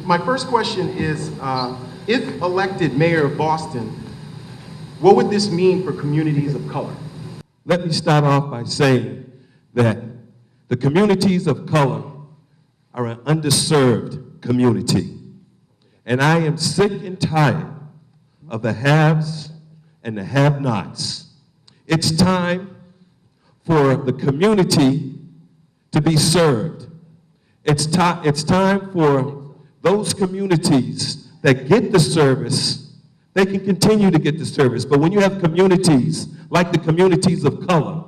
My first question is, if elected mayor of Boston, what would this mean for communities of color? Let me start off by saying that the communities of color are an underserved community. And I am sick and tired of the haves and the have-nots. It's time for the community to be served. It's time for those communities that get the service, they can continue to get the service. But when you have communities like the communities of color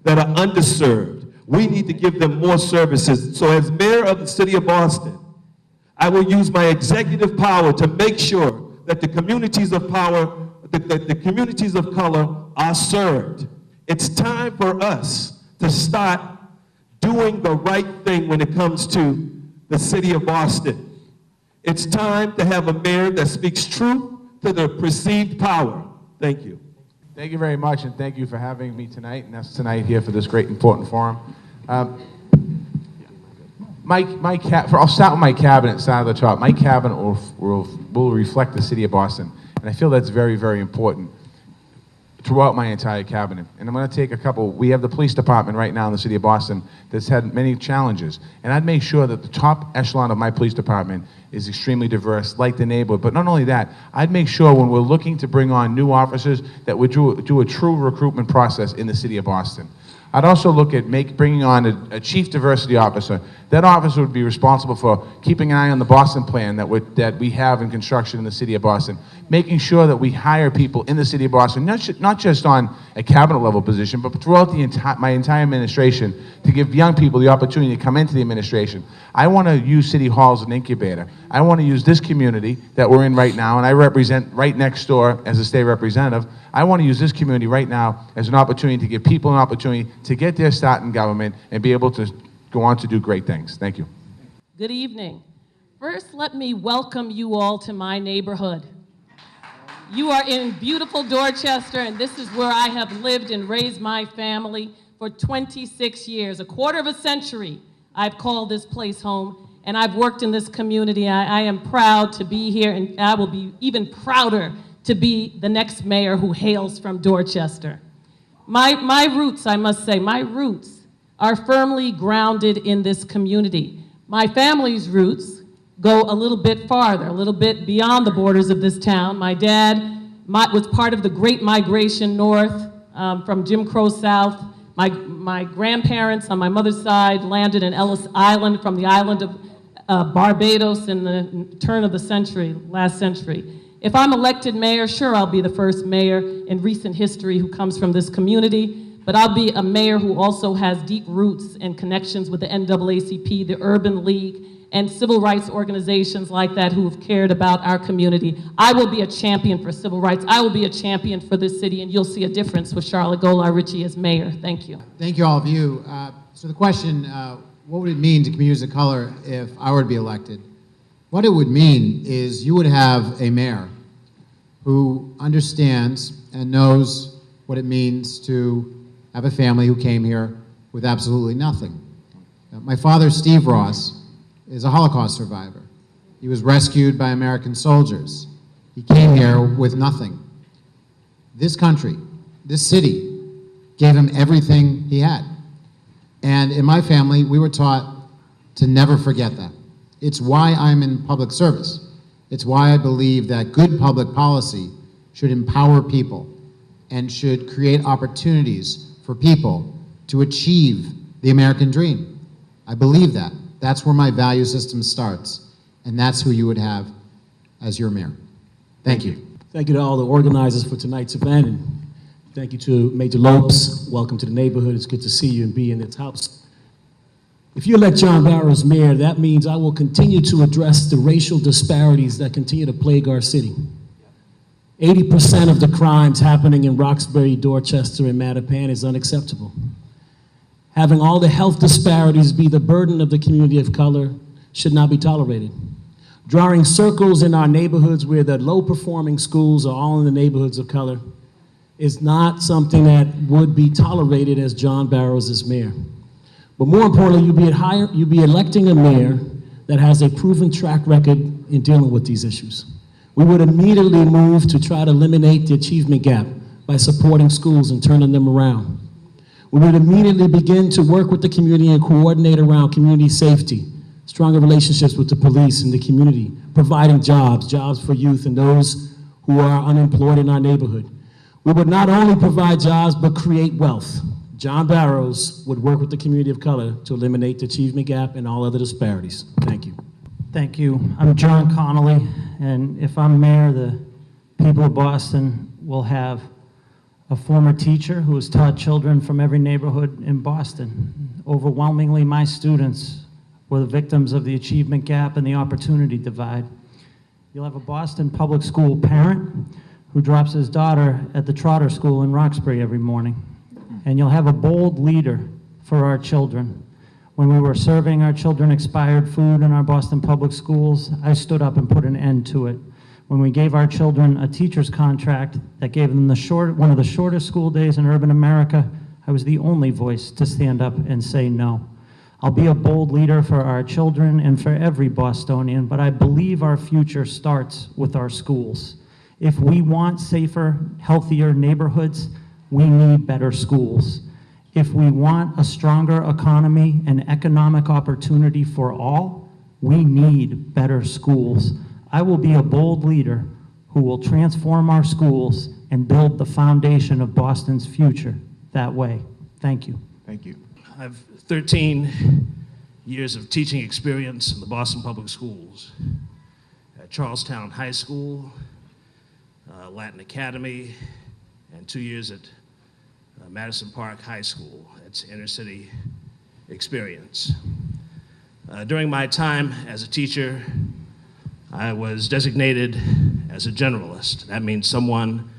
that are underserved, we need to give them more services. So as mayor of the city of Boston, I will use my executive power to make sure that the communities of power, the communities of color are served. It's time for us to start doing the right thing when it comes to the city of Boston. It's time to have a mayor that speaks truth to the perceived power. Thank you. Thank you very much, and thank you for having me tonight, and us tonight here for this great, important forum. I'll start with my cabinet, start at the top. My cabinet will reflect the city of Boston, and I feel that's very, very important throughout my entire cabinet. And I'm going to take a couple. We have the police department right now in the city of Boston that's had many challenges, and I'd make sure that the top echelon of my police department is extremely diverse, like the neighborhood. But not only that, I'd make sure when we're looking to bring on new officers that we do a true recruitment process in the city of Boston. I'd also look at bringing on a chief diversity officer. That officer would be responsible for keeping an eye on the Boston plan that we have in construction in the city of Boston, making sure that we hire people in the city of Boston, not just on a cabinet level position, but throughout my entire administration, to give young people the opportunity to come into the administration. I want to use City Hall as an incubator. I want to use this community that we're in right now, and I represent right next door as a state representative. I want to use this community right now as an opportunity to give people an opportunity to get their start in government and be able to go on to do great things. Thank you. Good evening. First, let me welcome you all to my neighborhood. You are in beautiful Dorchester, and this is where I have lived and raised my family for 26 years. A quarter of a century, I've called this place home, and I've worked in this community. I am proud to be here, and I will be even prouder to be the next mayor who hails from Dorchester. My roots, I must say, my roots are firmly grounded in this community. My family's roots go a little bit farther, a little bit beyond the borders of this town. My dad was part of the Great Migration North from Jim Crow South. My grandparents on my mother's side landed in Ellis Island from the island of Barbados in the turn of the century, last century. If I'm elected mayor, sure, I'll be the first mayor in recent history who comes from this community, but I'll be a mayor who also has deep roots and connections with the NAACP, the Urban League, and civil rights organizations like that who have cared about our community. I will be a champion for civil rights. I will be a champion for this city, and you'll see a difference with Charlotte Golar-Ritchie as mayor. Thank you. Thank you, all of you. So the question, what would it mean to communities of color if I were to be elected? What it would mean is you would have a mayor who understands and knows what it means to have a family who came here with absolutely nothing. My father, Steve Ross, is a Holocaust survivor. He was rescued by American soldiers. He came here with nothing. This country, this city, gave him everything he had. And in my family, we were taught to never forget that. It's why I'm in public service. It's why I believe that good public policy should empower people and should create opportunities for people to achieve the American dream. I believe that. That's where my value system starts, and that's who you would have as your mayor. Thank you. Thank you to all the organizers for tonight's event, and thank you to Major Lopes. Welcome to the neighborhood. It's good to see you and be in this house. If you elect John Barrow as mayor, that means I will continue to address the racial disparities that continue to plague our city. 80% of the crimes happening in Roxbury, Dorchester, and Mattapan is unacceptable. Having all the health disparities be the burden of the community of color should not be tolerated. Drawing circles in our neighborhoods where the low-performing schools are all in the neighborhoods of color is not something that would be tolerated as John Barrows is mayor. But more importantly, you'd be electing a mayor that has a proven track record in dealing with these issues. We would immediately move to try to eliminate the achievement gap by supporting schools and turning them around. We would immediately begin to work with the community and coordinate around community safety, stronger relationships with the police and the community, providing jobs for youth and those who are unemployed in our neighborhood. We would not only provide jobs, but create wealth. John Barrows would work with the community of color to eliminate the achievement gap and all other disparities. Thank you. Thank you. I'm John Connolly, and if I'm mayor, the people of Boston will have a former teacher who has taught children from every neighborhood in Boston. Overwhelmingly, my students were the victims of the achievement gap and the opportunity divide. You'll have a Boston public school parent who drops his daughter at the Trotter School in Roxbury every morning. And you'll have a bold leader for our children. When we were serving our children expired food in our Boston public schools, I stood up and put an end to it. When we gave our children a teacher's contract that gave them one of the shortest school days in urban America, I was the only voice to stand up and say no. I'll be a bold leader for our children and for every Bostonian, but I believe our future starts with our schools. If we want safer, healthier neighborhoods, we need better schools. If we want a stronger economy and economic opportunity for all, we need better schools. I will be a bold leader who will transform our schools and build the foundation of Boston's future that way. Thank you. Thank you. I have 13 years of teaching experience in the Boston Public Schools, at Charlestown High School, Latin Academy, and 2 years at Madison Park High School. That's inner city experience. During my time as a teacher, I was designated as a generalist. That means someone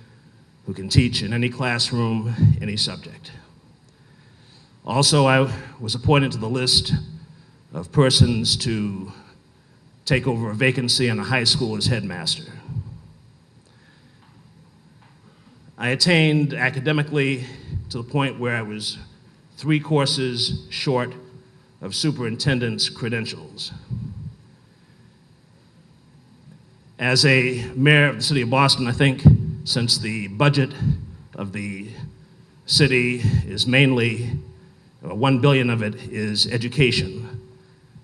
who can teach in any classroom, any subject. Also, I was appointed to the list of persons to take over a vacancy in a high school as headmaster. I attained academically to the point where I was 3 courses short of superintendent's credentials. As a mayor of the city of Boston, I think since the budget of the city is mainly, $1 billion of it is education,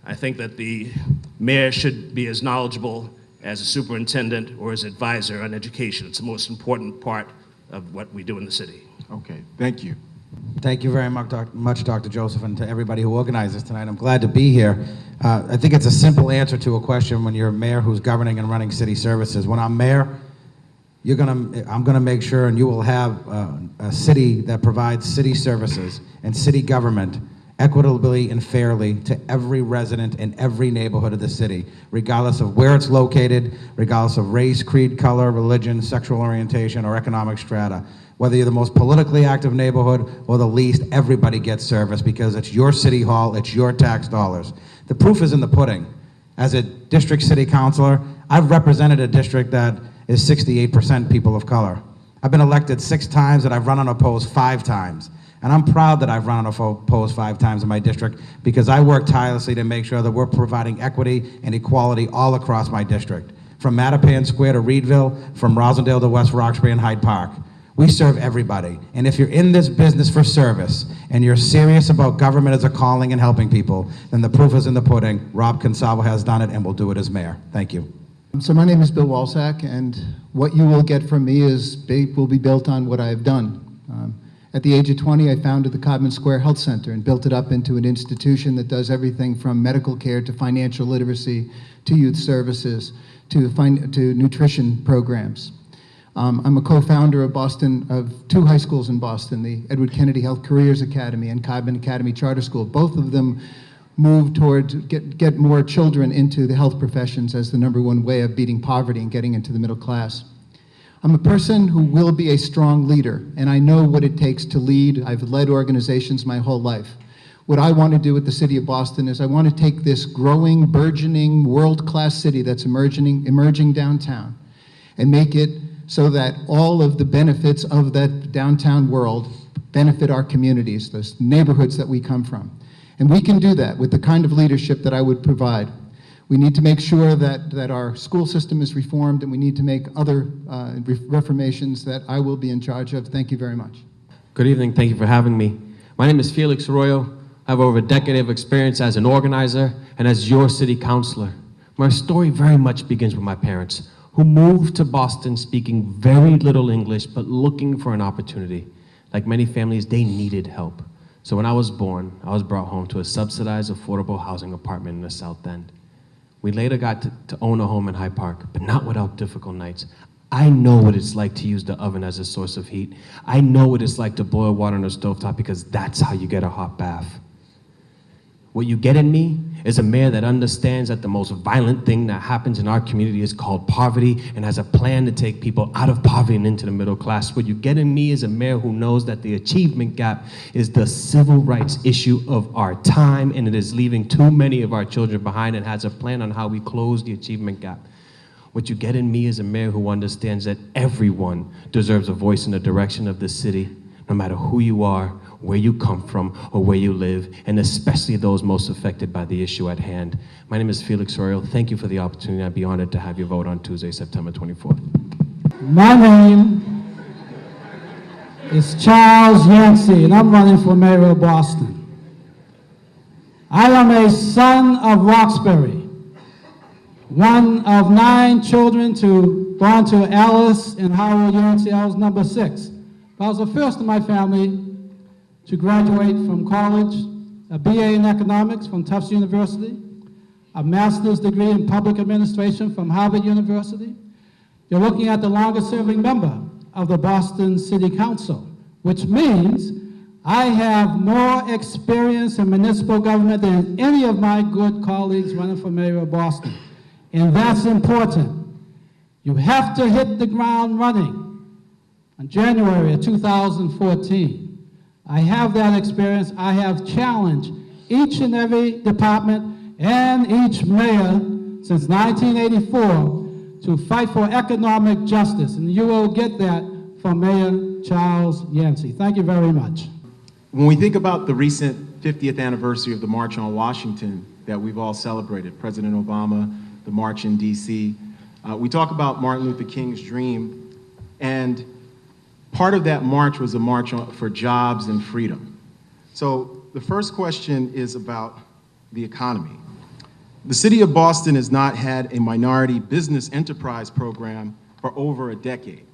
I think that the mayor should be as knowledgeable as a superintendent or as advisor on education. It's the most important part of what we do in the city. Okay, thank you. Thank you very much, Dr. Joseph, and to everybody who organized this tonight. I'm glad to be here. I think it's a simple answer to a question when you're a mayor who's governing and running city services. When I'm mayor, I'm gonna make sure, and you will have a city that provides city services and city government equitably and fairly to every resident in every neighborhood of the city, regardless of where it's located, regardless of race, creed, color, religion, sexual orientation, or economic strata. Whether you're the most politically active neighborhood or the least, everybody gets service because it's your city hall, it's your tax dollars. The proof is in the pudding. As a district city councilor, I've represented a district that is 68% people of color. I've been elected 6 times and I've run unopposed 5 times. And I'm proud that I've run unopposed 5 times in my district because I work tirelessly to make sure that we're providing equity and equality all across my district. From Mattapan Square to Reedville, from Rosendale to West Roxbury and Hyde Park. We serve everybody. And if you're in this business for service and you're serious about government as a calling and helping people, then the proof is in the pudding. Rob Consalvo has done it and will do it as mayor. Thank you. So my name is Bill Walsack, and what you will get from me will be built on what I've done. At the age of 20, I founded the Codman Square Health Center and built it up into an institution that does everything from medical care to financial literacy to youth services to nutrition programs. I'm a co-founder of 2 high schools in Boston, the Edward Kennedy Health Careers Academy and Codman Academy Charter School. Both of them move towards get more children into the health professions as the #1 way of beating poverty and getting into the middle class. I'm a person who will be a strong leader, and I know what it takes to lead. I've led organizations my whole life. What I want to do with the city of Boston is I want to take this growing, burgeoning, world-class city that's emerging downtown and make it so that all of the benefits of that downtown world benefit our communities, those neighborhoods that we come from. And we can do that with the kind of leadership that I would provide. We need to make sure that our school system is reformed, and we need to make other reformations that I will be in charge of. Thank you very much. Good evening. Thank you for having me. My name is Felix Arroyo. I have over a decade of experience as an organizer and as your city councilor. My story very much begins with my parents, who moved to Boston speaking very little English, but looking for an opportunity. Like many families, they needed help. So when I was born, I was brought home to a subsidized, affordable housing apartment in the South End. We later got to own a home in Hyde Park, but not without difficult nights. I know what it's like to use the oven as a source of heat. I know what it's like to boil water on a stovetop, because that's how you get a hot bath. What you get in me is a mayor that understands that the most violent thing that happens in our community is called poverty, and has a plan to take people out of poverty and into the middle class. What you get in me is a mayor who knows that the achievement gap is the civil rights issue of our time, and it is leaving too many of our children behind, and has a plan on how we close the achievement gap. What you get in me is a mayor who understands that everyone deserves a voice in the direction of the city, no matter who you are, where you come from, or where you live, and especially those most affected by the issue at hand. My name is Felix Arroyo. Thank you for the opportunity. I'd be honored to have you vote on Tuesday, September 24th. My name is Charles Yancey, and I'm running for mayor of Boston. I am a son of Roxbury, one of 9 children born to Alice and Howard Yancey. I was number 6. I was the first in my family to graduate from college, a BA in economics from Tufts University, a master's degree in public administration from Harvard University. You're looking at the longest serving member of the Boston City Council, which means I have more experience in municipal government than any of my good colleagues running for mayor of Boston. And that's important. You have to hit the ground running. In January of 2014, I have that experience. I have challenged each and every department and each mayor since 1984 to fight for economic justice, and you will get that from Mayor Charles Yancey. Thank you very much. When we think about the recent 50th anniversary of the March on Washington that we've all celebrated, President Obama, the March in DC, we talk about Martin Luther King's dream, and part of that march was a march for jobs and freedom. So the first question is about the economy. The city of Boston has not had a minority business enterprise program for over a decade.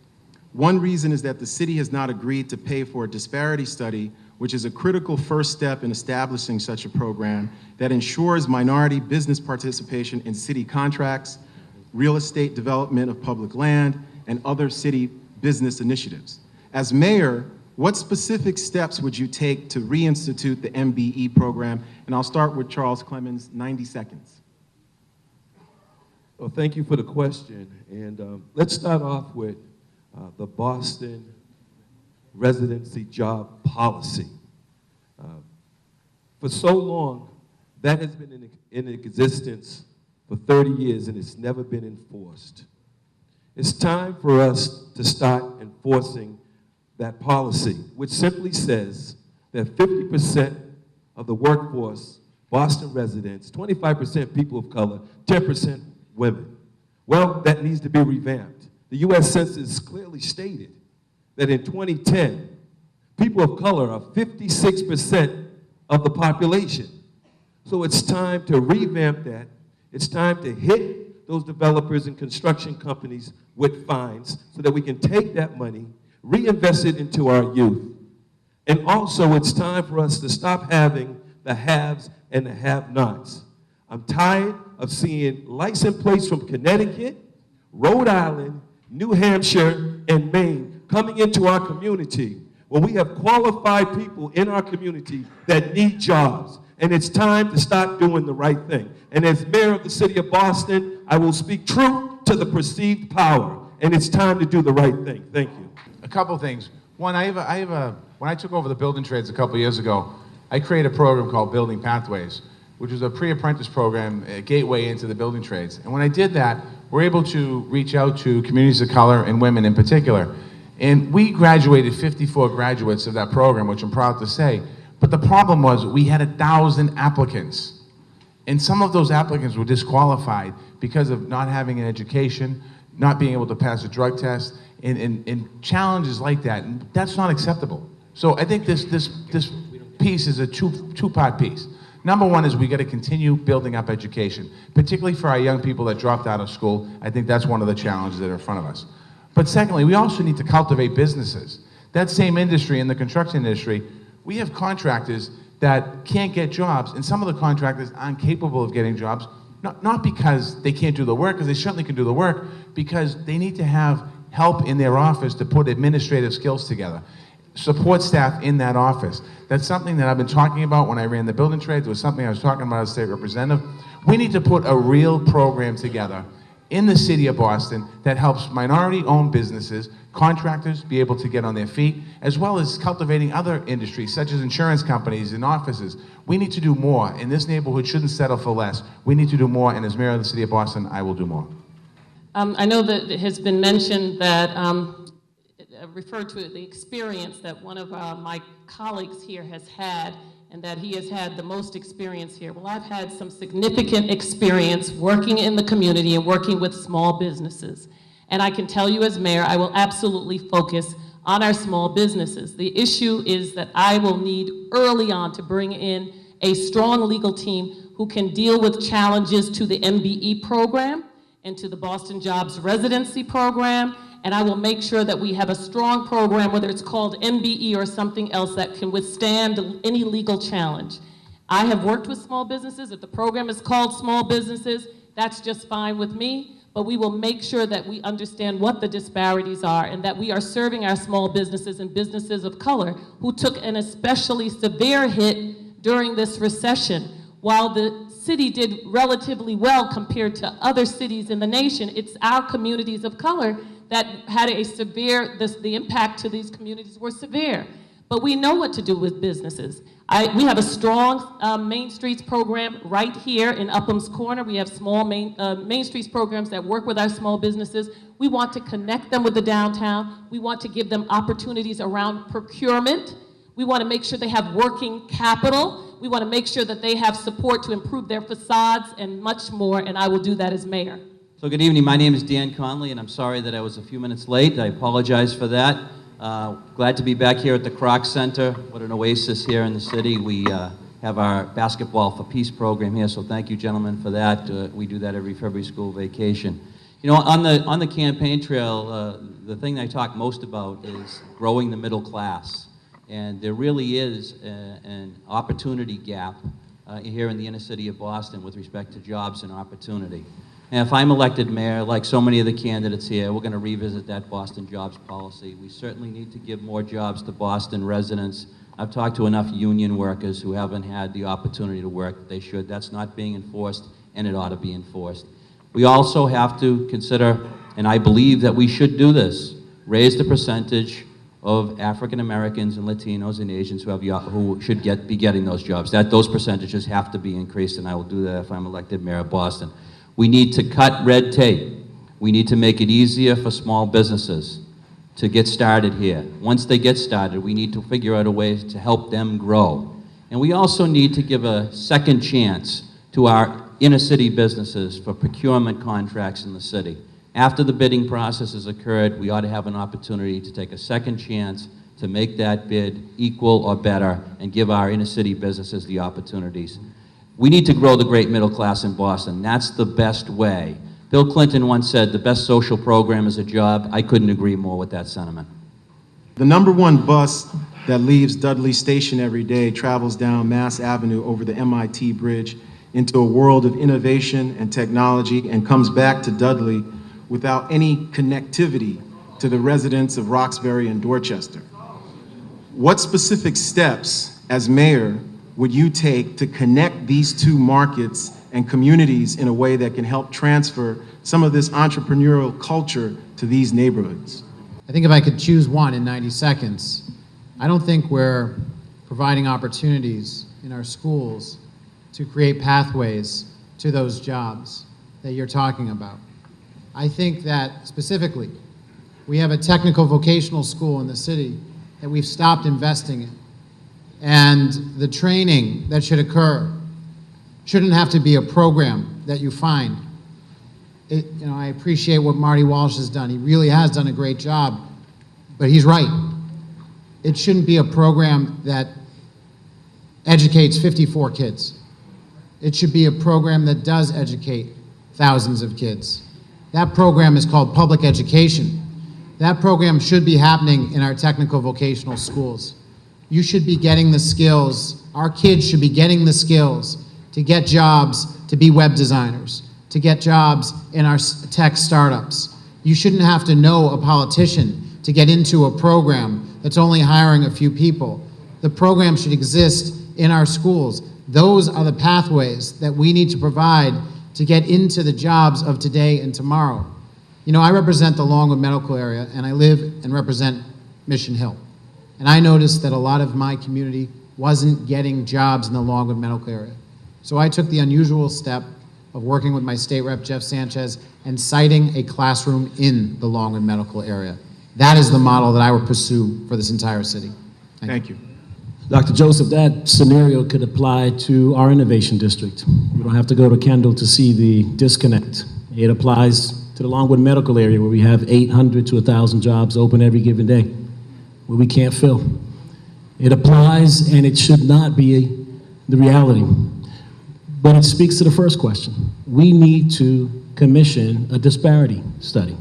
One reason is that the city has not agreed to pay for a disparity study, which is a critical first step in establishing such a program that ensures minority business participation in city contracts, real estate development of public land, and other city business initiatives. As mayor, what specific steps would you take to reinstitute the MBE program? And I'll start with Charles Clemens, 90 seconds. Well, thank you for the question. And let's start off with the Boston residency job policy. For so long, that has been in existence for 30 years, and it's never been enforced. It's time for us to start enforcing that policy, which simply says that 50% of the workforce, Boston residents, 25% people of color, 10% women. Well, that needs to be revamped. The U.S. Census clearly stated that in 2010, people of color are 56% of the population. So it's time to revamp that. It's time to hit those developers and construction companies with fines so that we can take that money, reinvest it into our youth. And also, it's time for us to stop having the haves and the have-nots. I'm tired of seeing license plates from Connecticut, Rhode Island, New Hampshire, and Maine coming into our community when we have qualified people in our community that need jobs. And it's time to start doing the right thing. And as mayor of the city of Boston, I will speak truth to the perceived power. And it's time to do the right thing. Thank you. A couple things. One, when I took over the building trades a couple years ago, I created a program called Building Pathways, which was a pre-apprentice program, a gateway into the building trades. And when I did that, we're able to reach out to communities of color and women in particular. And we graduated 54 graduates of that program, which I'm proud to say. But the problem was we had 1,000 applicants. And some of those applicants were disqualified because of not having an education, not being able to pass a drug test, and challenges like that. And that's not acceptable. So I think this piece is a two-part piece. Number one is we got to continue building up education, particularly for our young people that dropped out of school. I think that's one of the challenges that are in front of us. But secondly, we also need to cultivate businesses. That same industry, in the construction industry, we have contractors that can't get jobs, and some of the contractors aren't capable of getting jobs, not because they can't do the work, because they certainly can do the work, because they need to have help in their office to put administrative skills together, support staff in that office. That's something that I've been talking about when I ran the building trades. It was something I was talking about as state representative. We need to put a real program together in the city of Boston that helps minority-owned businesses, contractors be able to get on their feet, as well as cultivating other industries, such as insurance companies and offices. We need to do more, and this neighborhood shouldn't settle for less. We need to do more, and as mayor of the city of Boston, I will do more. I know that it has been mentioned that, referred to the experience that one of my colleagues here has had, and that he has had the most experience here. Well, I've had some significant experience working in the community and working with small businesses. And I can tell you as mayor, I will absolutely focus on our small businesses. The issue is that I will need early on to bring in a strong legal team who can deal with challenges to the MBE program and to the Boston Jobs Residency program. And I will make sure that we have a strong program, whether it's called MBE or something else, that can withstand any legal challenge. I have worked with small businesses. If the program is called small businesses, that's just fine with me. But we will make sure that we understand what the disparities are and that we are serving our small businesses and businesses of color who took an especially severe hit during this recession. While the city did relatively well compared to other cities in the nation, it's our communities of color that had a severe, the impact to these communities were severe. But we know what to do with businesses. We have a strong Main Streets program right here in Upham's Corner. We have small Main Streets programs that work with our small businesses. We want to connect them with the downtown. We want to give them opportunities around procurement. We want to make sure they have working capital. We want to make sure that they have support to improve their facades and much more, and I will do that as mayor. So good evening, my name is Dan Conley, and I'm sorry that I was a few minutes late. I apologize for that. Glad to be back here at the Kroc Center. What an oasis here in the city. We have our Basketball for Peace program here, so thank you, gentlemen, for that. We do that every February school vacation. You know, on the campaign trail, the thing I talk most about is growing the middle class. And there really is an opportunity gap here in the inner city of Boston with respect to jobs and opportunity. And if I'm elected mayor, like so many of the candidates here, we're going to revisit that Boston jobs policy. We certainly need to give more jobs to Boston residents. I've talked to enough union workers who haven't had the opportunity to work that they should. That's not being enforced, and it ought to be enforced. We also have to consider, and I believe that we should do this, raise the percentage of African Americans and Latinos and Asians who should be getting those jobs. Those percentages have to be increased, and I will do that if I'm elected mayor of Boston. We need to cut red tape. We need to make it easier for small businesses to get started here. Once they get started, we need to figure out a way to help them grow. And we also need to give a second chance to our inner city businesses for procurement contracts in the city. After the bidding process has occurred, we ought to have an opportunity to take a second chance to make that bid equal or better and give our inner city businesses the opportunities. We need to grow the great middle class in Boston. That's the best way. Bill Clinton once said, the best social program is a job. I couldn't agree more with that sentiment. The #1 bus that leaves Dudley Station every day travels down Mass Avenue over the MIT Bridge into a world of innovation and technology and comes back to Dudley without any connectivity to the residents of Roxbury and Dorchester. What specific steps, as mayor, would you take to connect these two markets and communities in a way that can help transfer some of this entrepreneurial culture to these neighborhoods? I think if I could choose one in 90 seconds, I don't think we're providing opportunities in our schools to create pathways to those jobs that you're talking about. I think that specifically, we have a technical vocational school in the city that we've stopped investing in. And the training that should occur shouldn't have to be a program that you find. I appreciate what Marty Walsh has done. He really has done a great job, but he's right. It shouldn't be a program that educates 54 kids. It should be a program that does educate thousands of kids. That program is called public education. That program should be happening in our technical vocational schools. You should be getting the skills, our kids should be getting the skills to get jobs, to be web designers, to get jobs in our tech startups. You shouldn't have to know a politician to get into a program that's only hiring a few people. The program should exist in our schools. Those are the pathways that we need to provide to get into the jobs of today and tomorrow. I represent the Longwood Medical area, and I live and represent Mission Hill. And I noticed that a lot of my community wasn't getting jobs in the Longwood Medical area. So I took the unusual step of working with my state rep, Jeff Sanchez, and citing a classroom in the Longwood Medical area. That is the model that I would pursue for this entire city. Thank you. Dr. Joseph, that scenario could apply to our innovation district. You don't have to go to Kendall to see the disconnect. It applies to the Longwood Medical area where we have 800 to 1,000 jobs open every given day, where we can't fill. It applies, and it should not be the reality. But it speaks to the first question. We need to commission a disparity study.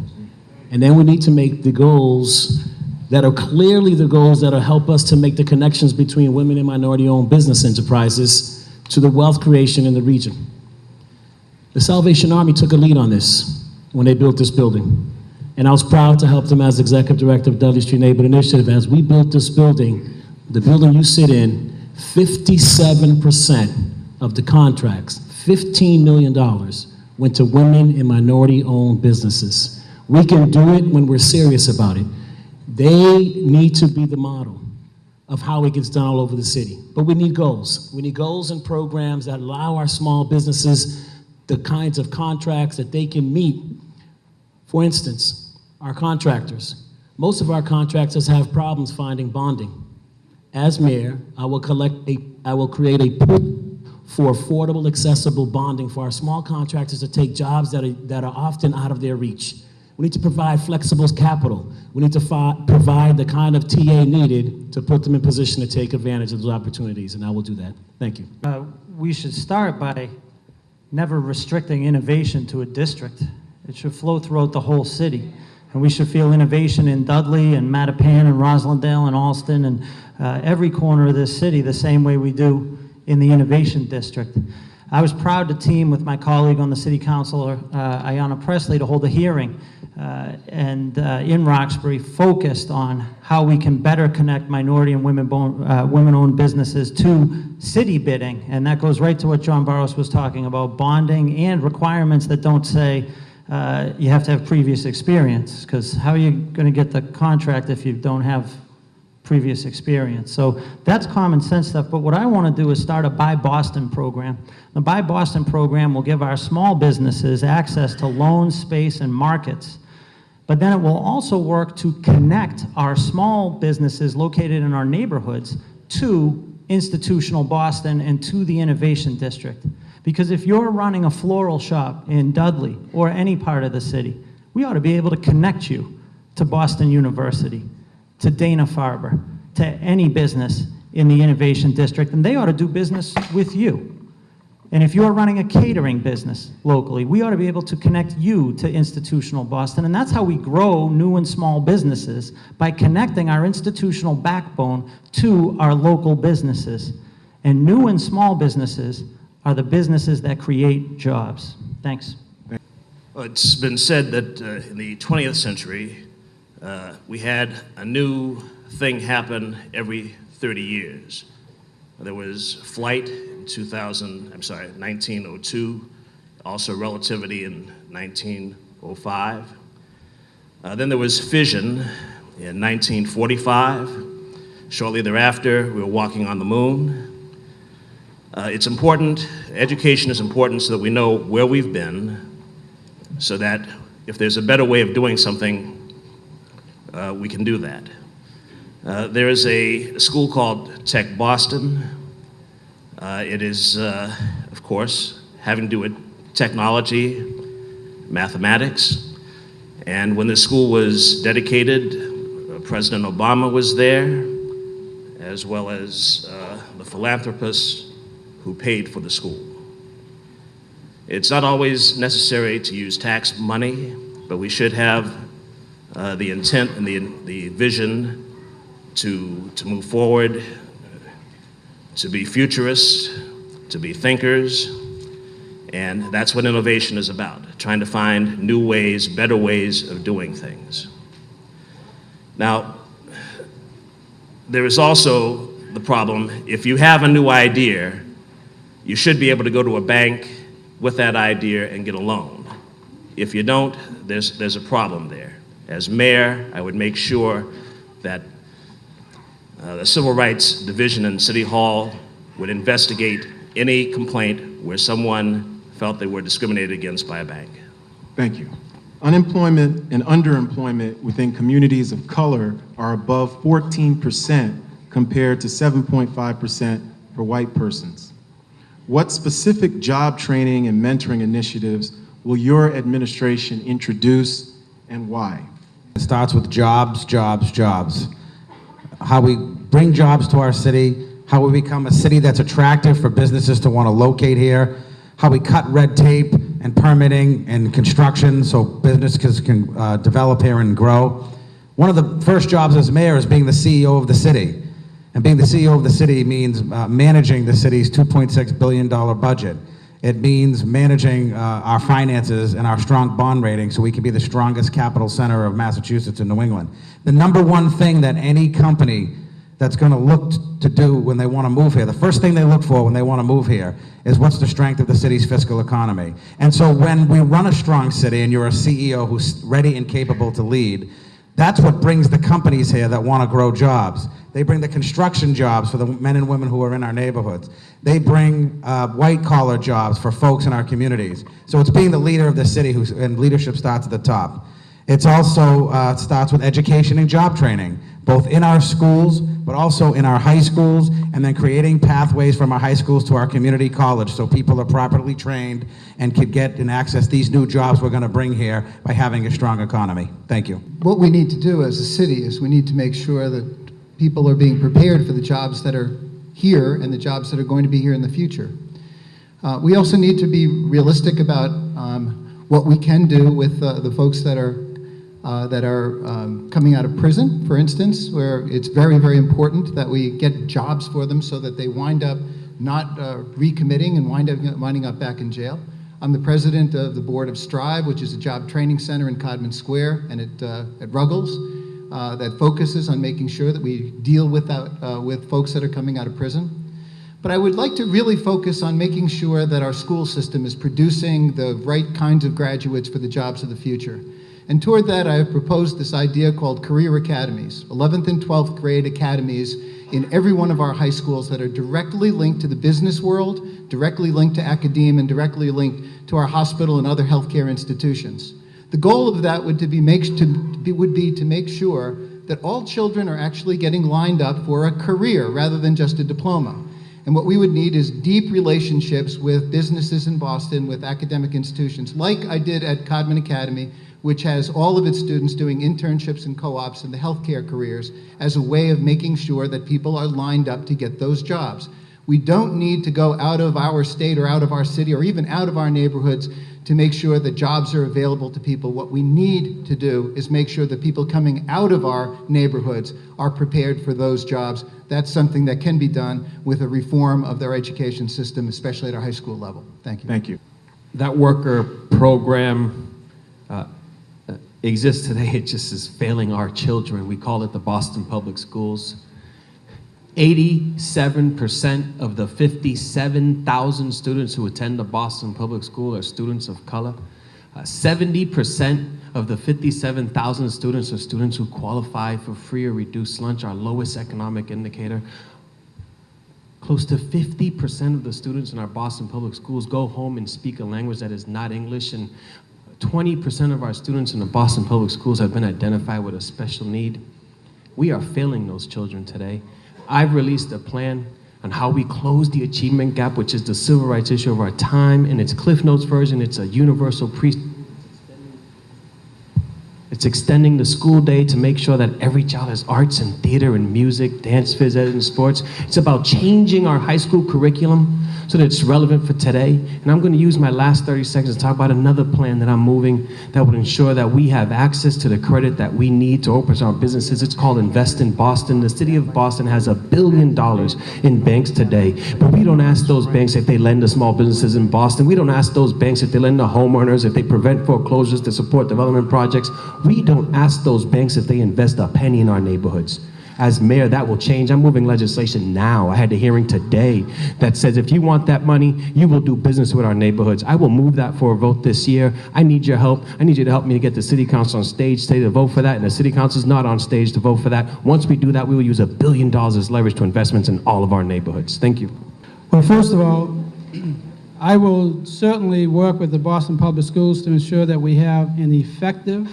And then we need to make the goals that are clearly the goals that will help us to make the connections between women and minority-owned business enterprises to the wealth creation in the region. The Salvation Army took a lead on this when they built this building. And I was proud to help them as executive director of Dudley Street Neighborhood Initiative. As we built this building, the building you sit in, 57% of the contracts, $15 million, went to women and minority-owned businesses. We can do it when we're serious about it. They need to be the model of how it gets done all over the city. But we need goals. We need goals and programs that allow our small businesses the kinds of contracts that they can meet. For instance, our contractors. Most of our contractors have problems finding bonding. As mayor, I will create a pool for affordable, accessible bonding for our small contractors to take jobs that are often out of their reach. We need to provide flexible capital. We need to provide the kind of TA needed to put them in position to take advantage of those opportunities, and I will do that. Thank you. We should start by never restricting innovation to a district. It should flow throughout the whole city. And we should feel innovation in Dudley and Mattapan and Roslindale and Alston and every corner of this city the same way we do in the Innovation District. I was proud to team with my colleague on the City Council, Ayanna Presley, to hold a hearing in Roxbury focused on how we can better connect minority and women-owned businesses to city bidding. And that goes right to what John Barros was talking about, bonding and requirements that don't say you have to have previous experience, because how are you going to get the contract if you don't have previous experience? So that's common sense stuff, but what I want to do is start a Buy Boston program. The Buy Boston program will give our small businesses access to loans, space, and markets, but then it will also work to connect our small businesses located in our neighborhoods to institutional Boston and to the Innovation District. Because if you're running a floral shop in Dudley or any part of the city, we ought to be able to connect you to Boston University, to Dana-Farber, to any business in the Innovation District, and they ought to do business with you. And if you're running a catering business locally, we ought to be able to connect you to institutional Boston, and that's how we grow new and small businesses, by connecting our institutional backbone to our local businesses. And new and small businesses are the businesses that create jobs. Thanks. Well, it's been said that in the 20th century, we had a new thing happen every 30 years. There was flight in 1902, also relativity in 1905. Then there was fission in 1945. Shortly thereafter, we were walking on the moon. It's important, education is important so that we know where we've been, so that if there's a better way of doing something, we can do that. There is a school called Tech Boston. It is of course, having to do with technology, mathematics. And when the school was dedicated, President Obama was there, as well as the philanthropists who paid for the school. It's not always necessary to use tax money, but we should have the intent and the vision to move forward, to be futurists, to be thinkers, and that's what innovation is about, trying to find new ways, better ways of doing things. Now, there is also the problem, if you have a new idea, you should be able to go to a bank with that idea and get a loan. If you don't, there's a problem there. As mayor, I would make sure that the Civil Rights Division in City Hall would investigate any complaint where someone felt they were discriminated against by a bank. Thank you. Unemployment and underemployment within communities of color are above 14% compared to 7.5% for white persons. What specific job training and mentoring initiatives will your administration introduce and why? It starts with jobs, jobs, jobs. How we bring jobs to our city, how we become a city that's attractive for businesses to want to locate here, how we cut red tape and permitting and construction so businesses can develop here and grow. One of the first jobs as mayor is being the CEO of the city. And being the CEO of the city means managing the city's $2.6 billion budget. It means managing our finances and our strong bond rating so we can be the strongest capital center of Massachusetts and New England. The number one thing that any company that's going to look to do when they want to move here, the first thing they look for when they want to move here is what's the strength of the city's fiscal economy. And so when we run a strong city and you're a CEO who's ready and capable to lead, that's what brings the companies here that want to grow jobs. They bring the construction jobs for the men and women who are in our neighborhoods. They bring white-collar jobs for folks in our communities. So it's being the leader of the city, and leadership starts at the top. It's also starts with education and job training, both in our schools, but also in our high schools, and then creating pathways from our high schools to our community college so people are properly trained and can get and access these new jobs we're going to bring here by having a strong economy. Thank you. What we need to do as a city is we need to make sure that people are being prepared for the jobs that are here and the jobs that are going to be here in the future. We also need to be realistic about what we can do with the folks that are coming out of prison, for instance, where it's very, very important that we get jobs for them so that they wind up not recommitting and winding up back in jail. I'm the president of the board of Strive, which is a job training center in Codman Square and at Ruggles that focuses on making sure that we deal with folks that are coming out of prison. But I would like to really focus on making sure that our school system is producing the right kinds of graduates for the jobs of the future. And toward that, I have proposed this idea called career academies, 11th and 12th grade academies in every one of our high schools that are directly linked to the business world, directly linked to academia, and directly linked to our hospital and other healthcare institutions. The goal of that would be to make sure that all children are actually getting lined up for a career rather than just a diploma. And what we would need is deep relationships with businesses in Boston, with academic institutions, like I did at Codman Academy, which has all of its students doing internships and co-ops in the healthcare careers as a way of making sure that people are lined up to get those jobs. We don't need to go out of our state or out of our city or even out of our neighborhoods to make sure that jobs are available to people. What we need to do is make sure that people coming out of our neighborhoods are prepared for those jobs. That's something that can be done with a reform of their education system, especially at our high school level. Thank you. Thank you. That worker program exists today. It just is failing our children. We call it the Boston Public Schools. 87% of the 57,000 students who attend the Boston Public School are students of color. 70% of the 57,000 students are students who qualify for free or reduced lunch, our lowest economic indicator. Close to 50% of the students in our Boston Public Schools go home and speak a language that is not English, and 20% of our students in the Boston Public Schools have been identified with a special need. We are failing those children today. I've released a plan on how we close the achievement gap, which is the civil rights issue of our time. In its Cliff Notes version, it's a universal It's extending the school day to make sure that every child has arts and theater and music, dance, phys ed, and sports. It's about changing our high school curriculum so that it's relevant for today. And I'm going to use my last 30 seconds to talk about another plan that I'm moving that would ensure that we have access to the credit that we need to open our businesses. It's called Invest in Boston. The city of Boston has $1 billion in banks today, but we don't ask those banks if they lend to small businesses in Boston. We don't ask those banks if they lend to homeowners, if they prevent foreclosures to support development projects. We don't ask those banks if they invest a penny in our neighborhoods. As mayor, that will change. I'm moving legislation now. I had a hearing today that says if you want that money, you will do business with our neighborhoods. I will move that for a vote this year. I need your help. I need you to help me to get the city council on stage today to vote for that, and the city council is not on stage to vote for that. Once we do that, we will use $1 billion as leverage to investments in all of our neighborhoods. Thank you. Well, first of all, I will certainly work with the Boston Public Schools to ensure that we have an effective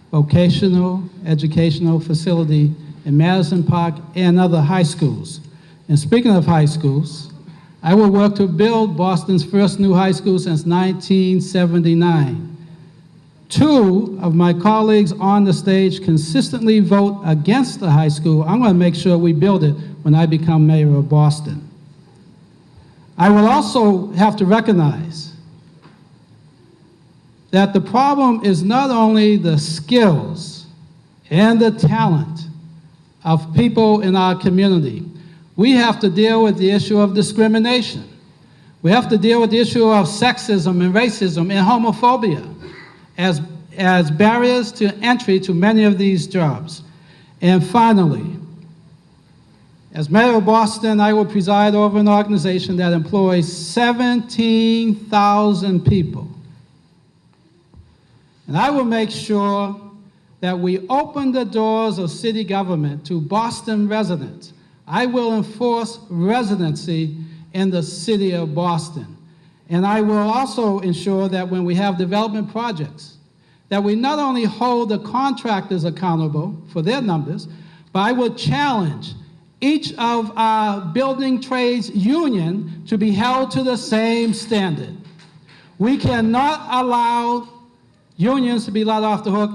vocational educational facility in Madison Park and other high schools. And speaking of high schools, I will work to build Boston's first new high school since 1979. Two of my colleagues on the stage consistently vote against the high school. I'm going to make sure we build it when I become mayor of Boston. I will also have to recognize that the problem is not only the skills and the talent of people in our community. We have to deal with the issue of discrimination. We have to deal with the issue of sexism and racism and homophobia as barriers to entry to many of these jobs. And finally, as mayor of Boston, I will preside over an organization that employs 17,000 people. And I will make sure that we open the doors of city government to Boston residents. I will enforce residency in the city of Boston. And I will also ensure that when we have development projects, that we not only hold the contractors accountable for their numbers, but I will challenge each of our building trades union to be held to the same standard. We cannot allow unions to be let off the hook,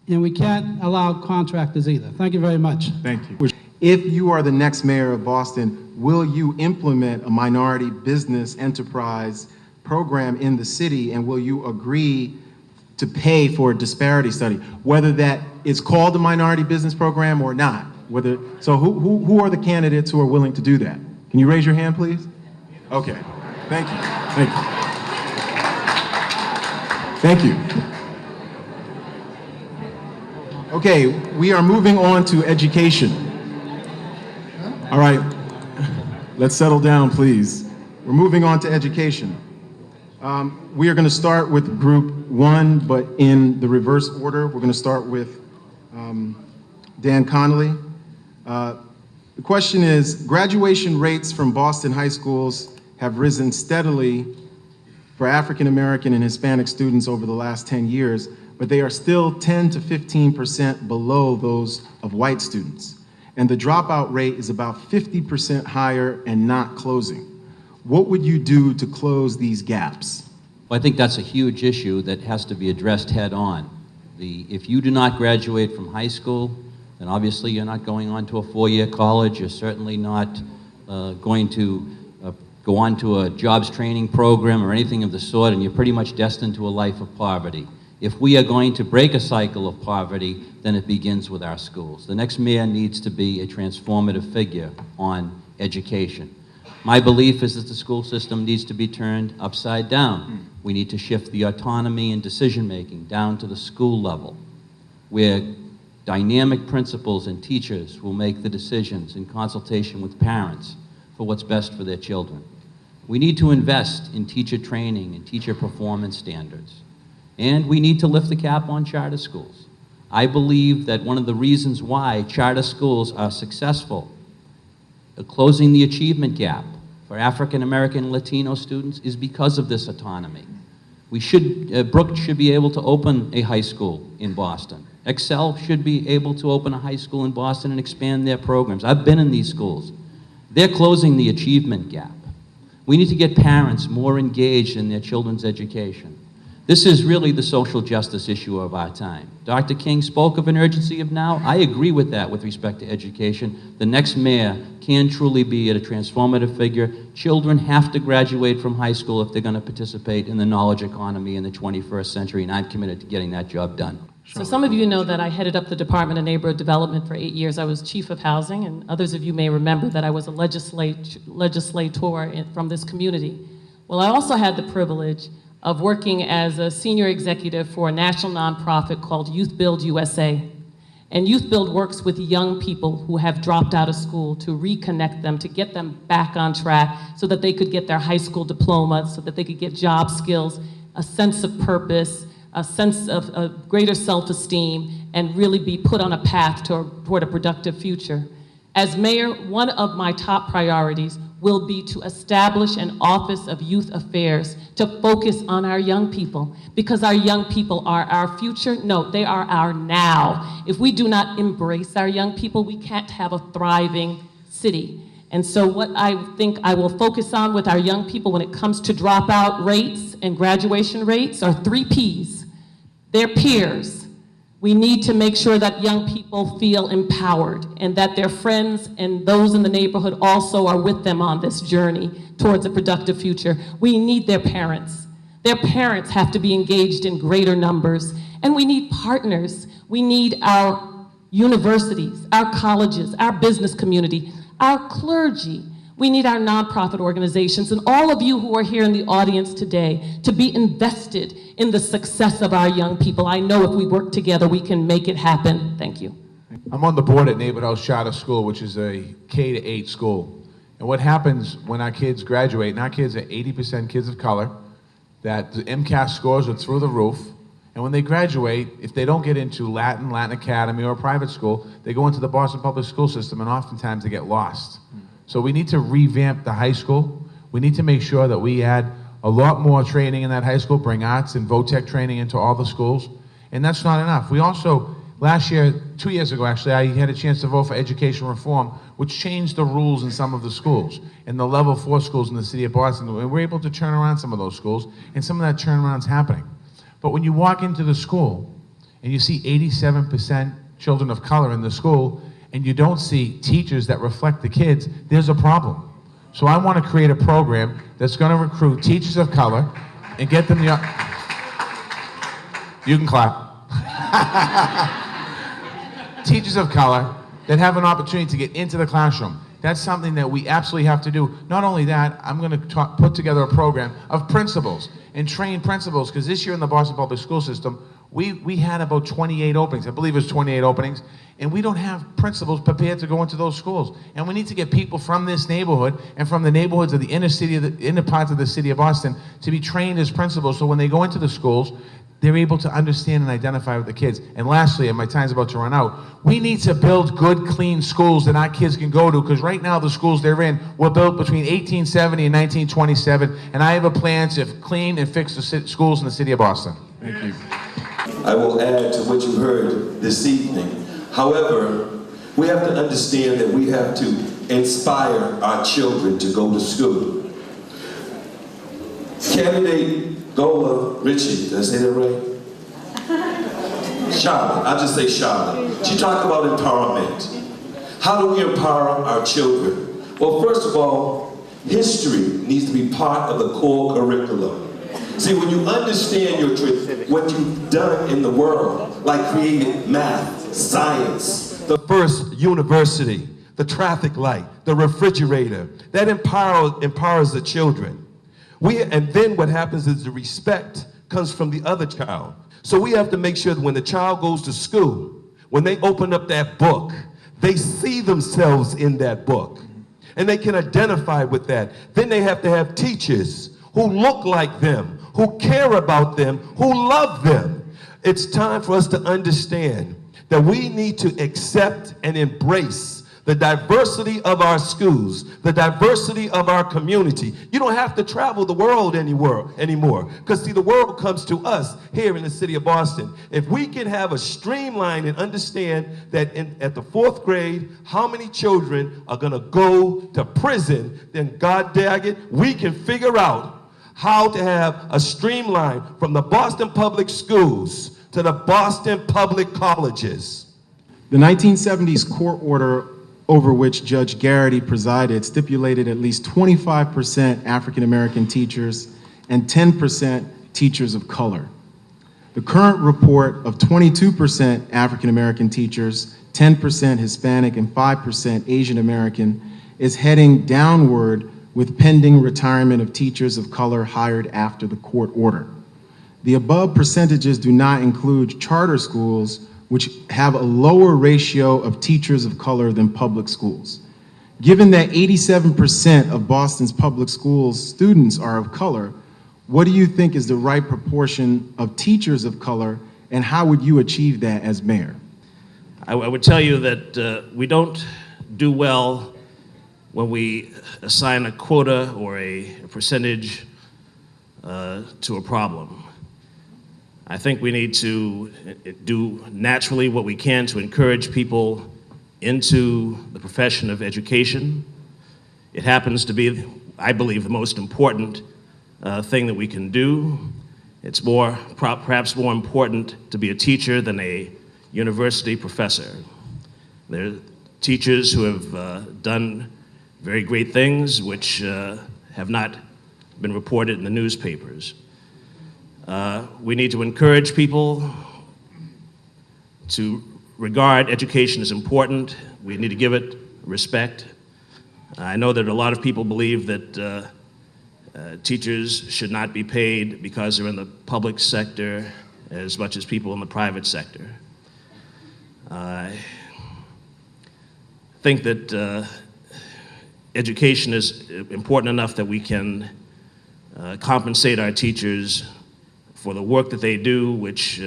and we can't allow contractors either. Thank you very much. Thank you. If you are the next mayor of Boston, will you implement a minority business enterprise program in the city, and will you agree to pay for a disparity study, whether that is called a minority business program or not? So who are the candidates who are willing to do that? Can you raise your hand, please? Okay. Thank you. Thank you. Thank you. Okay, we are moving on to education. All right, let's settle down, please. We're moving on to education. We are going to start with group one, but in the reverse order. We're going to start with Dan Connolly. The question is, graduation rates from Boston high schools have risen steadily for African American and Hispanic students over the last 10 years, but they are still 10 to 15% below those of white students. And the dropout rate is about 50% higher and not closing. What would you do to close these gaps? Well, I think that's a huge issue that has to be addressed head on. If you do not graduate from high school, then obviously you're not going on to a four-year college. You're certainly not going to go on to a jobs training program or anything of the sort, and you're pretty much destined to a life of poverty. If we are going to break a cycle of poverty, then it begins with our schools. The next mayor needs to be a transformative figure on education. My belief is that the school system needs to be turned upside down. We need to shift the autonomy and decision-making down to the school level, where dynamic principals and teachers will make the decisions in consultation with parents for what's best for their children. We need to invest in teacher training and teacher performance standards. And we need to lift the cap on charter schools. I believe that one of the reasons why charter schools are successful at closing the achievement gap for African American and Latino students is because of this autonomy. Brooke should be able to open a high school in Boston. Excel should be able to open a high school in Boston and expand their programs. I've been in these schools. They're closing the achievement gap. We need to get parents more engaged in their children's education. This is really the social justice issue of our time. Dr. King spoke of an urgency of now. I agree with that with respect to education. The next mayor can truly be a transformative figure. Children have to graduate from high school if they're going to participate in the knowledge economy in the 21st century, and I'm committed to getting that job done. So some of you know that I headed up the Department of Neighborhood Development for 8 years. I was chief of housing, and others of you may remember that I was a legislator from this community. Well, I also had the privilege of working as a senior executive for a national nonprofit called Youth Build USA. And Youth Build works with young people who have dropped out of school to reconnect them, to get them back on track so that they could get their high school diploma, so that they could get job skills, a sense of purpose, a sense of a greater self-esteem, and really be put on a path toward a productive future. As mayor, one of my top priorities will be to establish an Office of Youth Affairs to focus on our young people, because our young people are our future. No, they are our now. If we do not embrace our young people, we can't have a thriving city. And so what I think I will focus on with our young people when it comes to dropout rates and graduation rates are 3 Ps. Their peers. We need to make sure that young people feel empowered and that their friends and those in the neighborhood also are with them on this journey towards a productive future. We need their parents. Their parents have to be engaged in greater numbers. And we need partners. We need our universities, our colleges, our business community, our clergy. We need our nonprofit organizations and all of you who are here in the audience today to be invested in the success of our young people. I know if we work together, we can make it happen. Thank you. I'm on the board at Neighborhood House Charter School, which is a K-8 school. And what happens when our kids graduate, and our kids are 80% kids of color, that the MCAS scores are through the roof, and when they graduate, if they don't get into Latin Academy, or a private school, they go into the Boston public school system, and oftentimes they get lost. So we need to revamp the high school. We need to make sure that we add a lot more training in that high school, bring arts and VOTEC training into all the schools. And that's not enough. We also, last year, 2 years ago actually, I had a chance to vote for education reform, which changed the rules in some of the schools, in the level 4 schools in the city of Boston. And we're able to turn around some of those schools, and some of that turnaround's happening. But when you walk into the school, and you see 87% children of color in the school, and you don't see teachers that reflect the kids, there's a problem. So I want to create a program that's going to recruit teachers of color and get them the... You can clap. Teachers of color that have an opportunity to get into the classroom. That's something that we absolutely have to do. Not only that, I'm going to put together a program of principals and train principals, because this year in the Boston Public School System, we had about 28 openings. I believe it was 28 openings. And we don't have principals prepared to go into those schools. And we need to get people from this neighborhood and from the neighborhoods of the inner city, inner parts of the city of Boston, to be trained as principals, so when they go into the schools, they're able to understand and identify with the kids. And lastly, and my time's about to run out, we need to build good, clean schools that our kids can go to, because right now the schools they're in were built between 1870 and 1927, and I have a plan to clean and fix the schools in the city of Boston. Thank you. I will add to what you heard this evening. However, we have to understand that we have to inspire our children to go to school. Candidate Gola Ritchie, did I say that right? Charlotte, I'll just say Charlotte. She talked about empowerment. How do we empower our children? Well, first of all, history needs to be part of the core curriculum. See, when you understand what you've done in the world, like creating math, science. The first university, the traffic light, the refrigerator, that empowers the children. And then what happens is the respect comes from the other child. So we have to make sure that when the child goes to school, when they open up that book, they see themselves in that book. And they can identify with that. Then they have to have teachers who look like them, who care about them, who love them. It's time for us to understand that we need to accept and embrace the diversity of our schools, the diversity of our community. You don't have to travel the world anymore, because see, the world comes to us here in the city of Boston. If we can have a streamline and understand that at the 4th grade, how many children are gonna go to prison, then God dang it, we can figure out how to have a streamline from the Boston public schools to the Boston public colleges. The 1970s court order over which Judge Garrity presided stipulated at least 25% African-American teachers and 10% teachers of color. The current report of 22% African-American teachers, 10% Hispanic, and 5% Asian-American is heading downward with pending retirement of teachers of color hired after the court order. The above percentages do not include charter schools, which have a lower ratio of teachers of color than public schools. Given that 87% of Boston's public schools students are of color, what do you think is the right proportion of teachers of color, and how would you achieve that as mayor? I would tell you that we don't do well when we assign a quota or a percentage to a problem. I think we need to do naturally what we can to encourage people into the profession of education. It happens to be, I believe, the most important thing that we can do. It's perhaps more important to be a teacher than a university professor. There are teachers who have done very great things which have not been reported in the newspapers. We need to encourage people to regard education as important. We need to give it respect. I know that a lot of people believe that teachers should not be paid because they're in the public sector as much as people in the private sector. I think that education is important enough that we can compensate our teachers for the work that they do, which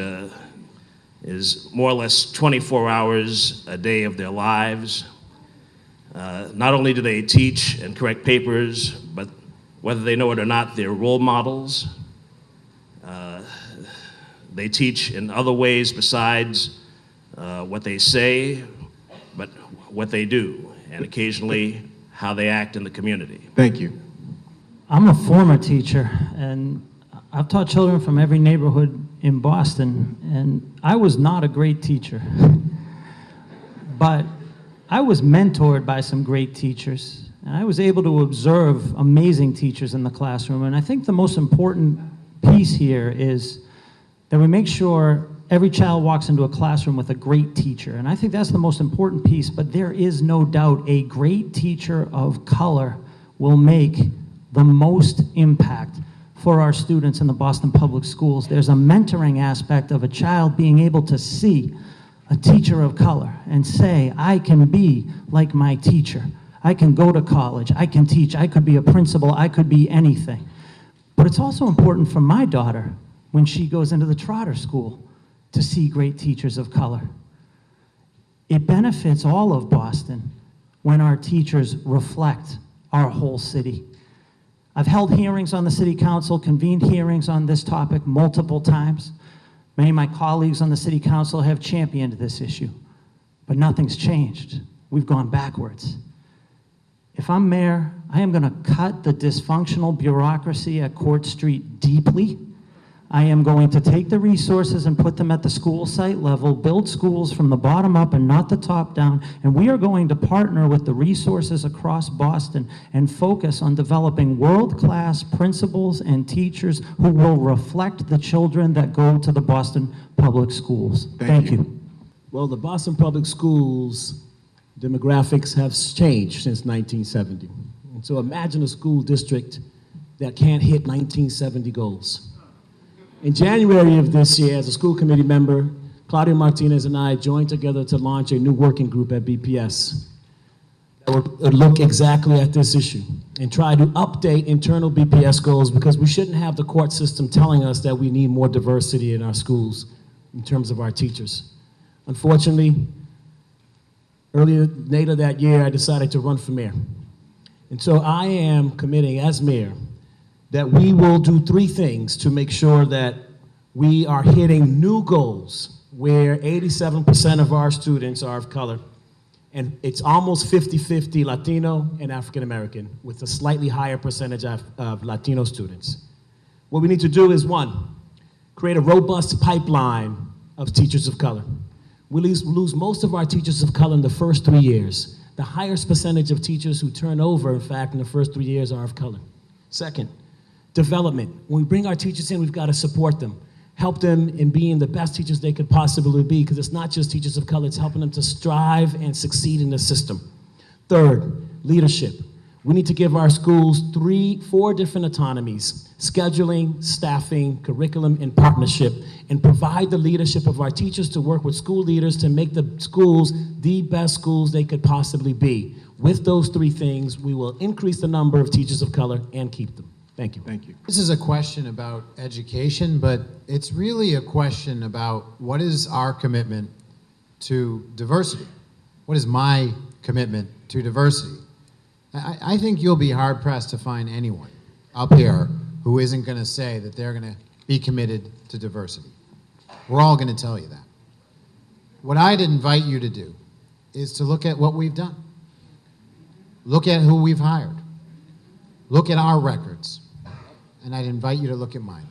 is more or less 24 hours a day of their lives. Not only do they teach and correct papers, but whether they know it or not, they're role models. They teach in other ways besides what they say, but what they do, and occasionally how they act in the community. Thank you. I'm a former teacher, and I've taught children from every neighborhood in Boston, and I was not a great teacher. But I was mentored by some great teachers, and I was able to observe amazing teachers in the classroom. And I think the most important piece here is that we make sure every child walks into a classroom with a great teacher. And I think that's the most important piece, but there is no doubt a great teacher of color will make the most impact for our students in the Boston Public Schools. There's a mentoring aspect of a child being able to see a teacher of color and say, I can be like my teacher. I can go to college, I can teach, I could be a principal, I could be anything. But it's also important for my daughter when she goes into the Trotter School to see great teachers of color. It benefits all of Boston when our teachers reflect our whole city. I've held hearings on the city council, convened hearings on this topic multiple times. Many of my colleagues on the city council have championed this issue, but nothing's changed. We've gone backwards. If I'm mayor, I am gonna cut the dysfunctional bureaucracy at Court Street deeply. I am going to take the resources and put them at the school site level, build schools from the bottom up and not the top down, and we are going to partner with the resources across Boston and focus on developing world-class principals and teachers who will reflect the children that go to the Boston Public Schools. Thank you. Well, the Boston Public Schools demographics have changed since 1970. And so imagine a school district that can't hit 1970 goals. In January of this year, as a school committee member, Claudia Martinez and I joined together to launch a new working group at BPS that would look exactly at this issue and try to update internal BPS goals, because we shouldn't have the court system telling us that we need more diversity in our schools in terms of our teachers. Unfortunately, later that year, I decided to run for mayor. And so I am committing as mayor that we will do 3 things to make sure that we are hitting new goals where 87% of our students are of color, and it's almost 50-50 Latino and African American, with a slightly higher percentage of Latino students. What we need to do is, 1, create a robust pipeline of teachers of color. We lose most of our teachers of color in the first 3 years. The highest percentage of teachers who turn over, in fact, in the first 3 years are of color. 2nd, development. When we bring our teachers in, we've got to support them. Help them in being the best teachers they could possibly be, because it's not just teachers of color, it's helping them to strive and succeed in the system. 3rd, leadership. We need to give our schools 4 different autonomies: scheduling, staffing, curriculum, and partnership, and provide the leadership of our teachers to work with school leaders to make the schools the best schools they could possibly be. With those 3 things, we will increase the number of teachers of color and keep them. Thank you. Thank you. This is a question about education, but it's really a question about what is our commitment to diversity? What is my commitment to diversity? I think you'll be hard-pressed to find anyone up here who isn't going to say that they're going to be committed to diversity. We're all going to tell you that. What I'd invite you to do is to look at what we've done. Look at who we've hired. Look at our records. And I'd invite you to look at mine.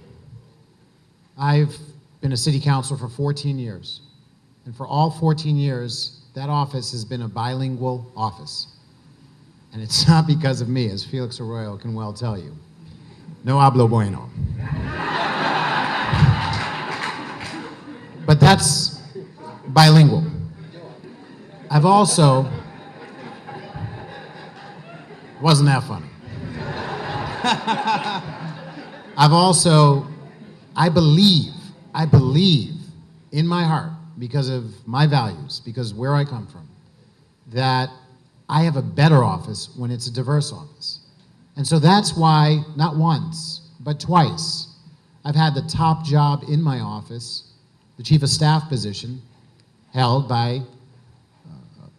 I've been a city councilor for 14 years. And for all 14 years, that office has been a bilingual office. And it's not because of me, as Felix Arroyo can well tell you. No hablo bueno. But that's bilingual. I've also, wasn't that funny? I believe in my heart, because of my values, because where I come from, that I have a better office when it's a diverse office. And so that's why, not once, but twice, I've had the top job in my office, the chief of staff position, held by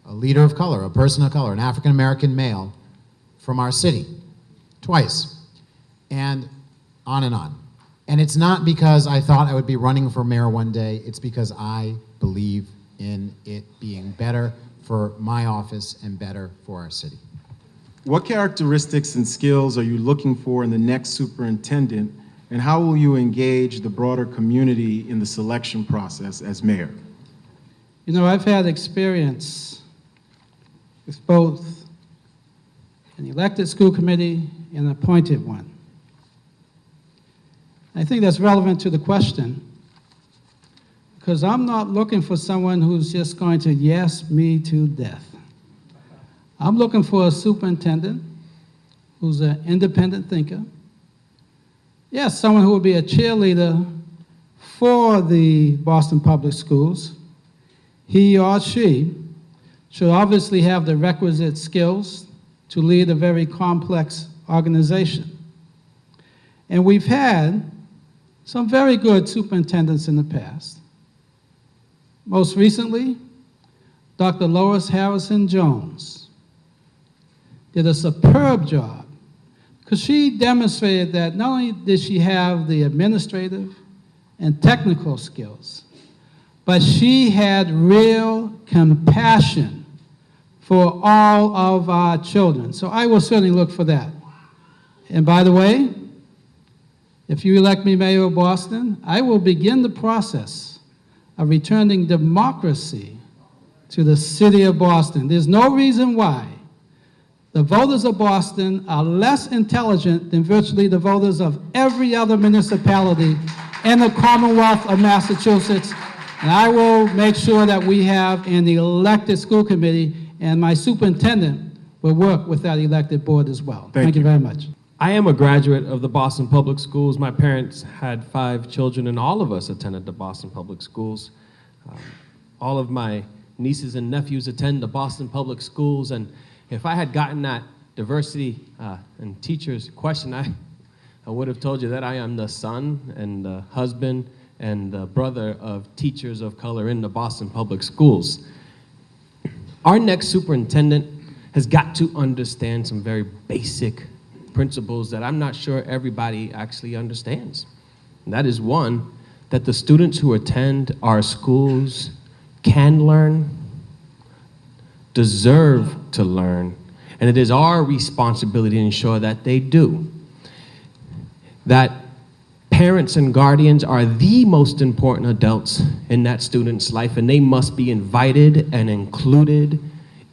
a leader of color, a person of color, an African-American male from our city, twice, and on and on. And it's not because I thought I would be running for mayor one day, it's because I believe in it being better for my office and better for our city. What characteristics and skills are you looking for in the next superintendent, and how will you engage the broader community in the selection process as mayor? You know, I've had experience with both an elected school committee and an appointed one. I think that's relevant to the question, because I'm not looking for someone who's just going to yes me to death. I'm looking for a superintendent who's an independent thinker. Yes, someone who will be a cheerleader for the Boston Public Schools. He or she should obviously have the requisite skills to lead a very complex organization. And we've had some very good superintendents in the past. Most recently, Dr. Lois Harrison Jones did a superb job, because she demonstrated that not only did she have the administrative and technical skills, but she had real compassion for all of our children. So I will certainly look for that. And by the way, if you elect me mayor of Boston, I will begin the process of returning democracy to the city of Boston. There's no reason why the voters of Boston are less intelligent than virtually the voters of every other municipality in the Commonwealth of Massachusetts. And I will make sure that we have an elected school committee, and my superintendent will work with that elected board as well. Thank you very much. I am a graduate of the Boston Public Schools. My parents had 5 children, and all of us attended the Boston Public Schools. All of my nieces and nephews attend the Boston Public Schools, and if I had gotten that diversity and teachers question, I would have told you that I am the son and the husband and the brother of teachers of color in the Boston Public Schools. Our next superintendent has got to understand some very basic principles that I'm not sure everybody actually understands. And that is one, that the students who attend our schools can learn, deserve to learn, and it is our responsibility to ensure that they do. That parents and guardians are the most important adults in that student's life, and they must be invited and included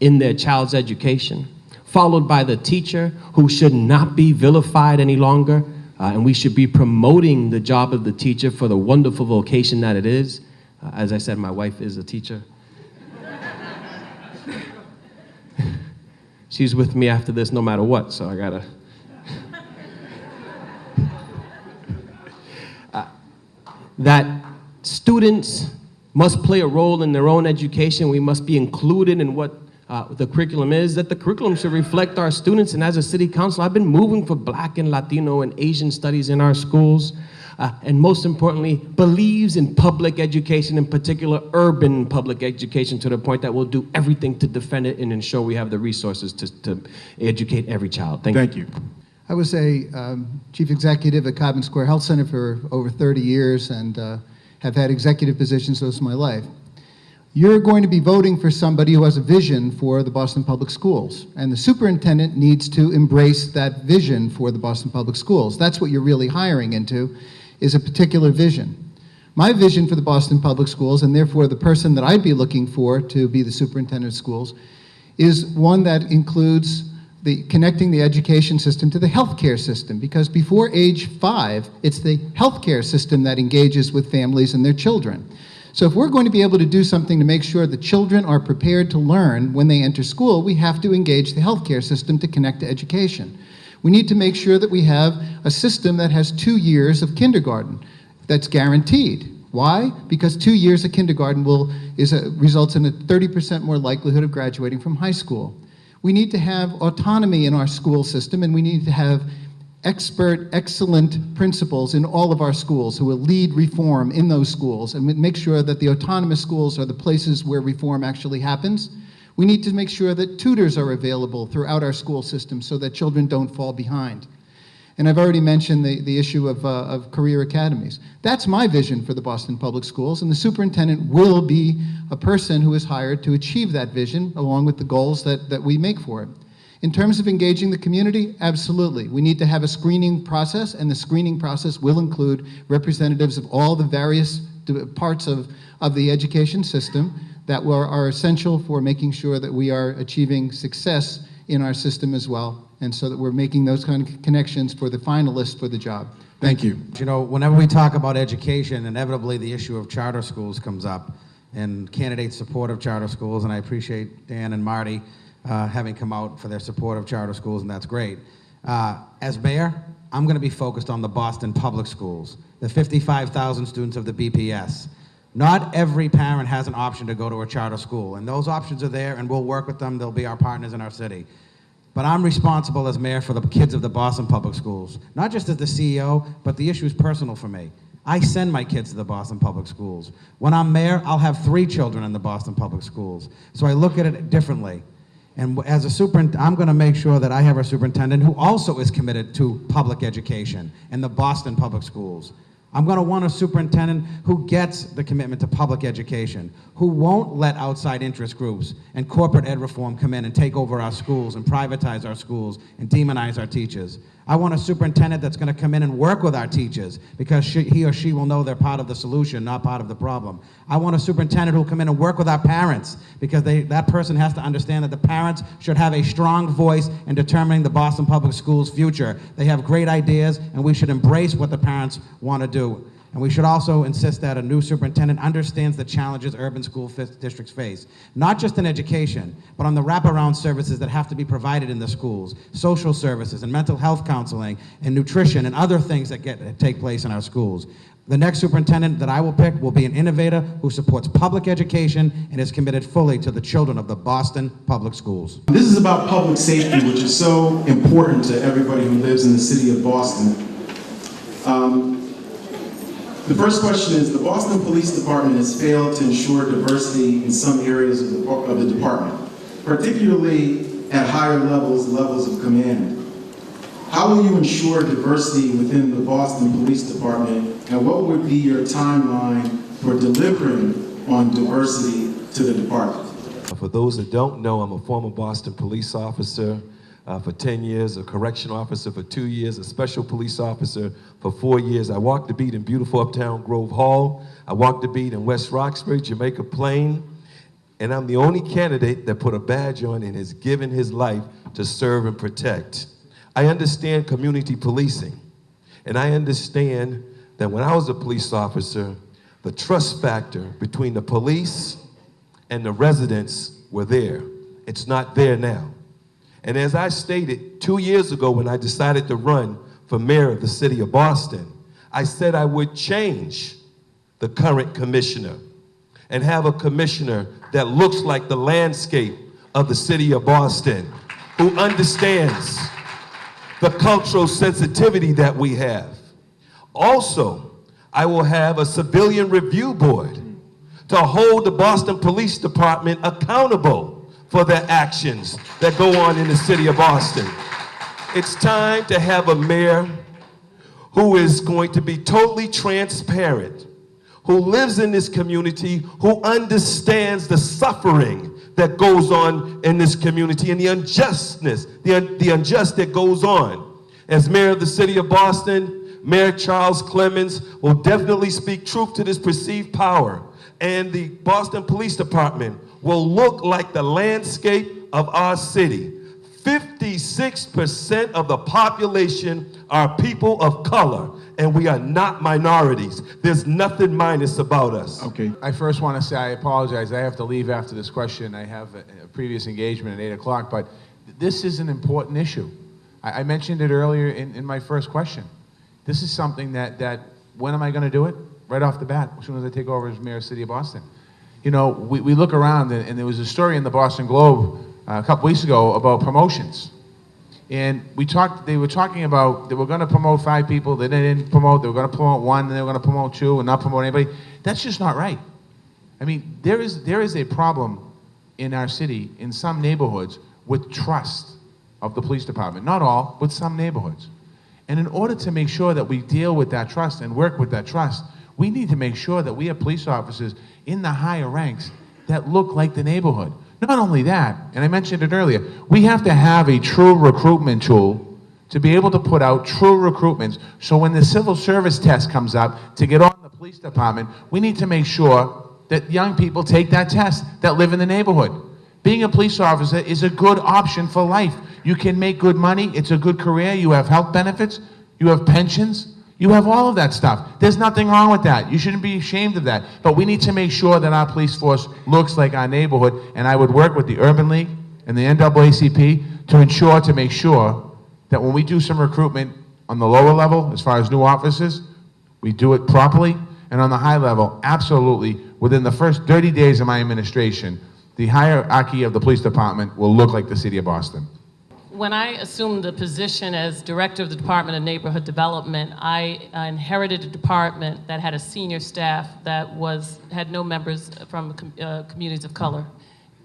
in their child's education, followed by the teacher, who should not be vilified any longer, and we should be promoting the job of the teacher for the wonderful vocation that it is. As I said, my wife is a teacher. She's with me after this no matter what, so I gotta. That students must play a role in their own education. We must be included in what the curriculum is, that the curriculum should reflect our students. And as a city council, I've been moving for Black and Latino and Asian studies in our schools. And most importantly, believes in public education, in particular urban public education, to the point that we'll do everything to defend it and ensure we have the resources to educate every child. Thank you. I was a chief executive at Codman Square Health Center for over 30 years and have had executive positions most of my life. You're going to be voting for somebody who has a vision for the Boston Public Schools, and the superintendent needs to embrace that vision for the Boston Public Schools. That's what you're really hiring into, is a particular vision. My vision for the Boston Public Schools, and therefore the person that I'd be looking for to be the superintendent of schools, is one that includes connecting the education system to the healthcare system, because before age 5, it's the healthcare system that engages with families and their children. So if we're going to be able to do something to make sure that children are prepared to learn when they enter school, we have to engage the healthcare system to connect to education. We need to make sure that we have a system that has 2 years of kindergarten that's guaranteed. Why? Because 2 years of kindergarten results in a 30% more likelihood of graduating from high school. We need to have autonomy in our school system, and we need to have expert, excellent principals in all of our schools who will lead reform in those schools and make sure that the autonomous schools are the places where reform actually happens. We need to make sure that tutors are available throughout our school system so that children don't fall behind. And I've already mentioned the issue of career academies. That's my vision for the Boston Public Schools, and the superintendent will be a person who is hired to achieve that vision along with the goals that we make for it. In terms of engaging the community, absolutely. We need to have a screening process, and the screening process will include representatives of all the various parts of the education system that are essential for making sure that we are achieving success in our system as well, and so that we're making those kind of connections for the finalists for the job. Thank you. You know, whenever we talk about education, inevitably the issue of charter schools comes up, and candidates' support of charter schools, and I appreciate Dan and Marty having come out for their support of charter schools, and that's great. As mayor, I'm going to be focused on the Boston Public Schools, the 55,000 students of the BPS. Not every parent has an option to go to a charter school, and those options are there, and we'll work with them. They'll be our partners in our city. But I'm responsible as mayor for the kids of the Boston Public Schools, not just as the CEO, but the issue is personal for me. I send my kids to the Boston Public Schools. When I'm mayor, I'll have 3 children in the Boston Public Schools. So I look at it differently. And as a superintendent, I'm going to make sure that I have a superintendent who also is committed to public education and the Boston Public Schools. I'm going to want a superintendent who gets the commitment to public education, who won't let outside interest groups and corporate ed reform come in and take over our schools and privatize our schools and demonize our teachers. I want a superintendent that's going to come in and work with our teachers because he or she will know they're part of the solution, not part of the problem. I want a superintendent who will come in and work with our parents because that person has to understand that the parents should have a strong voice in determining the Boston Public Schools' future. They have great ideas, and we should embrace what the parents want to do. And we should also insist that a new superintendent understands the challenges urban school districts face, not just in education, but on the wraparound services that have to be provided in the schools, social services and mental health counseling and nutrition and other things that take place in our schools. The next superintendent that I will pick will be an innovator who supports public education and is committed fully to the children of the Boston Public Schools. This is about public safety, which is so important to everybody who lives in the city of Boston. The first question is, the Boston Police Department has failed to ensure diversity in some areas of the department. particularly at higher levels of command. How will you ensure diversity within the Boston Police Department, and what would be your timeline for delivering on diversity to the department? For those that don't know, I'm a former Boston police officer for 10 years, a correctional officer for 2 years, a special police officer for 4 years. I walked the beat in beautiful uptown Grove Hall. I walked the beat in West Roxbury, Jamaica Plain, and I'm the only candidate that put a badge on and has given his life to serve and protect. I understand community policing, and I understand that when I was a police officer, the trust factor between the police and the residents were there. It's not there now. And as I stated 2 years ago when I decided to run for mayor of the city of Boston, I said I would change the current commissioner and have a commissioner that looks like the landscape of the city of Boston, who understands the cultural sensitivity that we have. Also, I will have a civilian review board to hold the Boston Police Department accountable for their actions that go on in the city of Boston. It's time to have a mayor who is going to be totally transparent, who lives in this community, who understands the suffering that goes on in this community and the unjustness, the unjust that goes on. As mayor of the city of Boston, Mayor Charles Clemens will definitely speak truth to this perceived power, and the Boston Police Department will look like the landscape of our city. 56% of the population are people of color, and we are not minorities. There's nothing minus about us. Okay. I first want to say I apologize. I have to leave after this question. I have a previous engagement at 8 o'clock, but this is an important issue. I mentioned it earlier in my first question. This is something that when am I going to do it? Right off the bat, as soon as I take over as mayor of the city of Boston. You know, we look around, and there was a story in the Boston Globe a couple weeks ago about promotions. And they were talking about they were going to promote 5 people, then they didn't promote, they were going to promote 1, then they were going to promote 2 and not promote anybody. That's just not right. I mean, there is a problem in our city, in some neighborhoods, with trust of the police department. Not all, but some neighborhoods. And in order to make sure that we deal with that trust and work with that trust, we need to make sure that we have police officers in the higher ranks that look like the neighborhood. Not only that, and I mentioned it earlier, we have to have a true recruitment tool to be able to put out true recruitments. So when the civil service test comes up to get on the police department, we need to make sure that young people take that test that live in the neighborhood. Being a police officer is a good option for life. You can make good money, it's a good career, you have health benefits, you have pensions, you have all of that stuff. There's nothing wrong with that. You shouldn't be ashamed of that. But we need to make sure that our police force looks like our neighborhood, and I would work with the Urban League and the NAACP to make sure that when we do some recruitment on the lower level, as far as new officers, we do it properly, and on the high level, absolutely, within the first 30 days of my administration, the hierarchy of the police department will look like the city of Boston. When I assumed the position as director of the Department of Neighborhood Development, I inherited a department that had a senior staff that had no members from communities of color.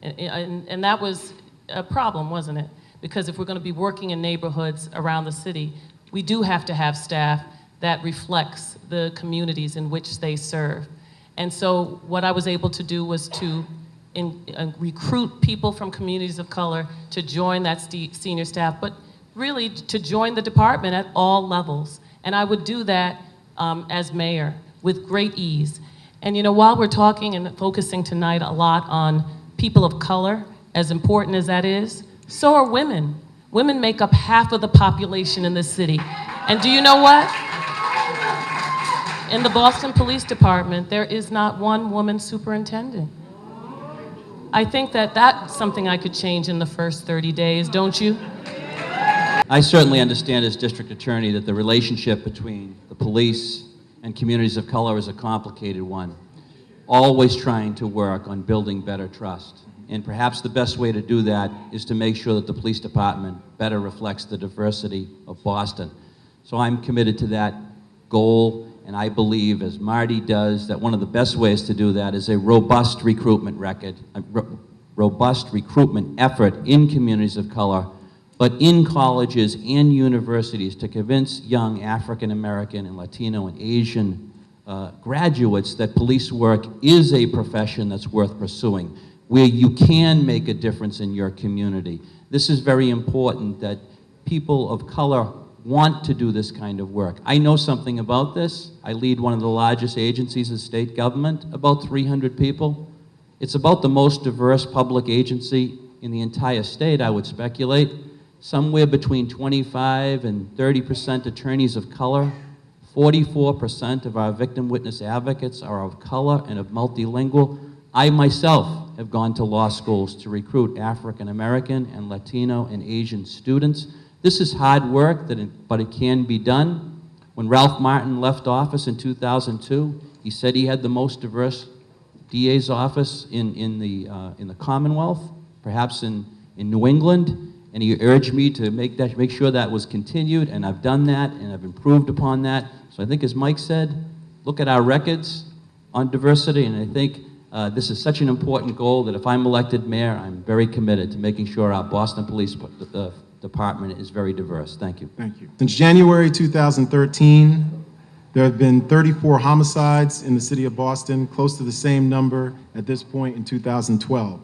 And that was a problem, wasn't it? Because if we're going to be working in neighborhoods around the city, we do have to have staff that reflects the communities in which they serve. And so what I was able to do was to recruit people from communities of color to join that senior staff, but really to join the department at all levels. And I would do that as mayor with great ease. And you know, while we're talking and focusing tonight a lot on people of color, as important as that is, so are women. Women make up half of the population in this city. And do you know what? In the Boston Police Department, there is not one woman superintendent. I think that that's something I could change in the first 30 days, don't you? I certainly understand as district attorney that the relationship between the police and communities of color is a complicated one. Always trying to work on building better trust. And perhaps the best way to do that is to make sure that the police department better reflects the diversity of Boston. So I'm committed to that goal. And I believe, as Marty does, that one of the best ways to do that is a robust recruitment robust recruitment effort in communities of color, but in colleges and universities to convince young African American and Latino and Asian graduates that police work is a profession that's worth pursuing, where you can make a difference in your community. This is very important, that people of color want to do this kind of work. I know something about this. I lead one of the largest agencies of state government, about 300 people. It's about the most diverse public agency in the entire state, I would speculate. Somewhere between 25 and 30% attorneys of color. 44% of our victim witness advocates are of color and of multilingual. I myself have gone to law schools to recruit African American and Latino and Asian students. This is hard work, but it can be done. When Ralph Martin left office in 2002, he said he had the most diverse DA's office in the Commonwealth, perhaps in New England. And he urged me to make sure that was continued, and I've done that, and I've improved upon that. So I think, as Mike said, look at our records on diversity, and I think this is such an important goal that if I'm elected mayor, I'm very committed to making sure our Boston Police Department is very diverse. Thank you. Thank you. Since January 2013, there have been 34 homicides in the city of Boston, close to the same number at this point in 2012.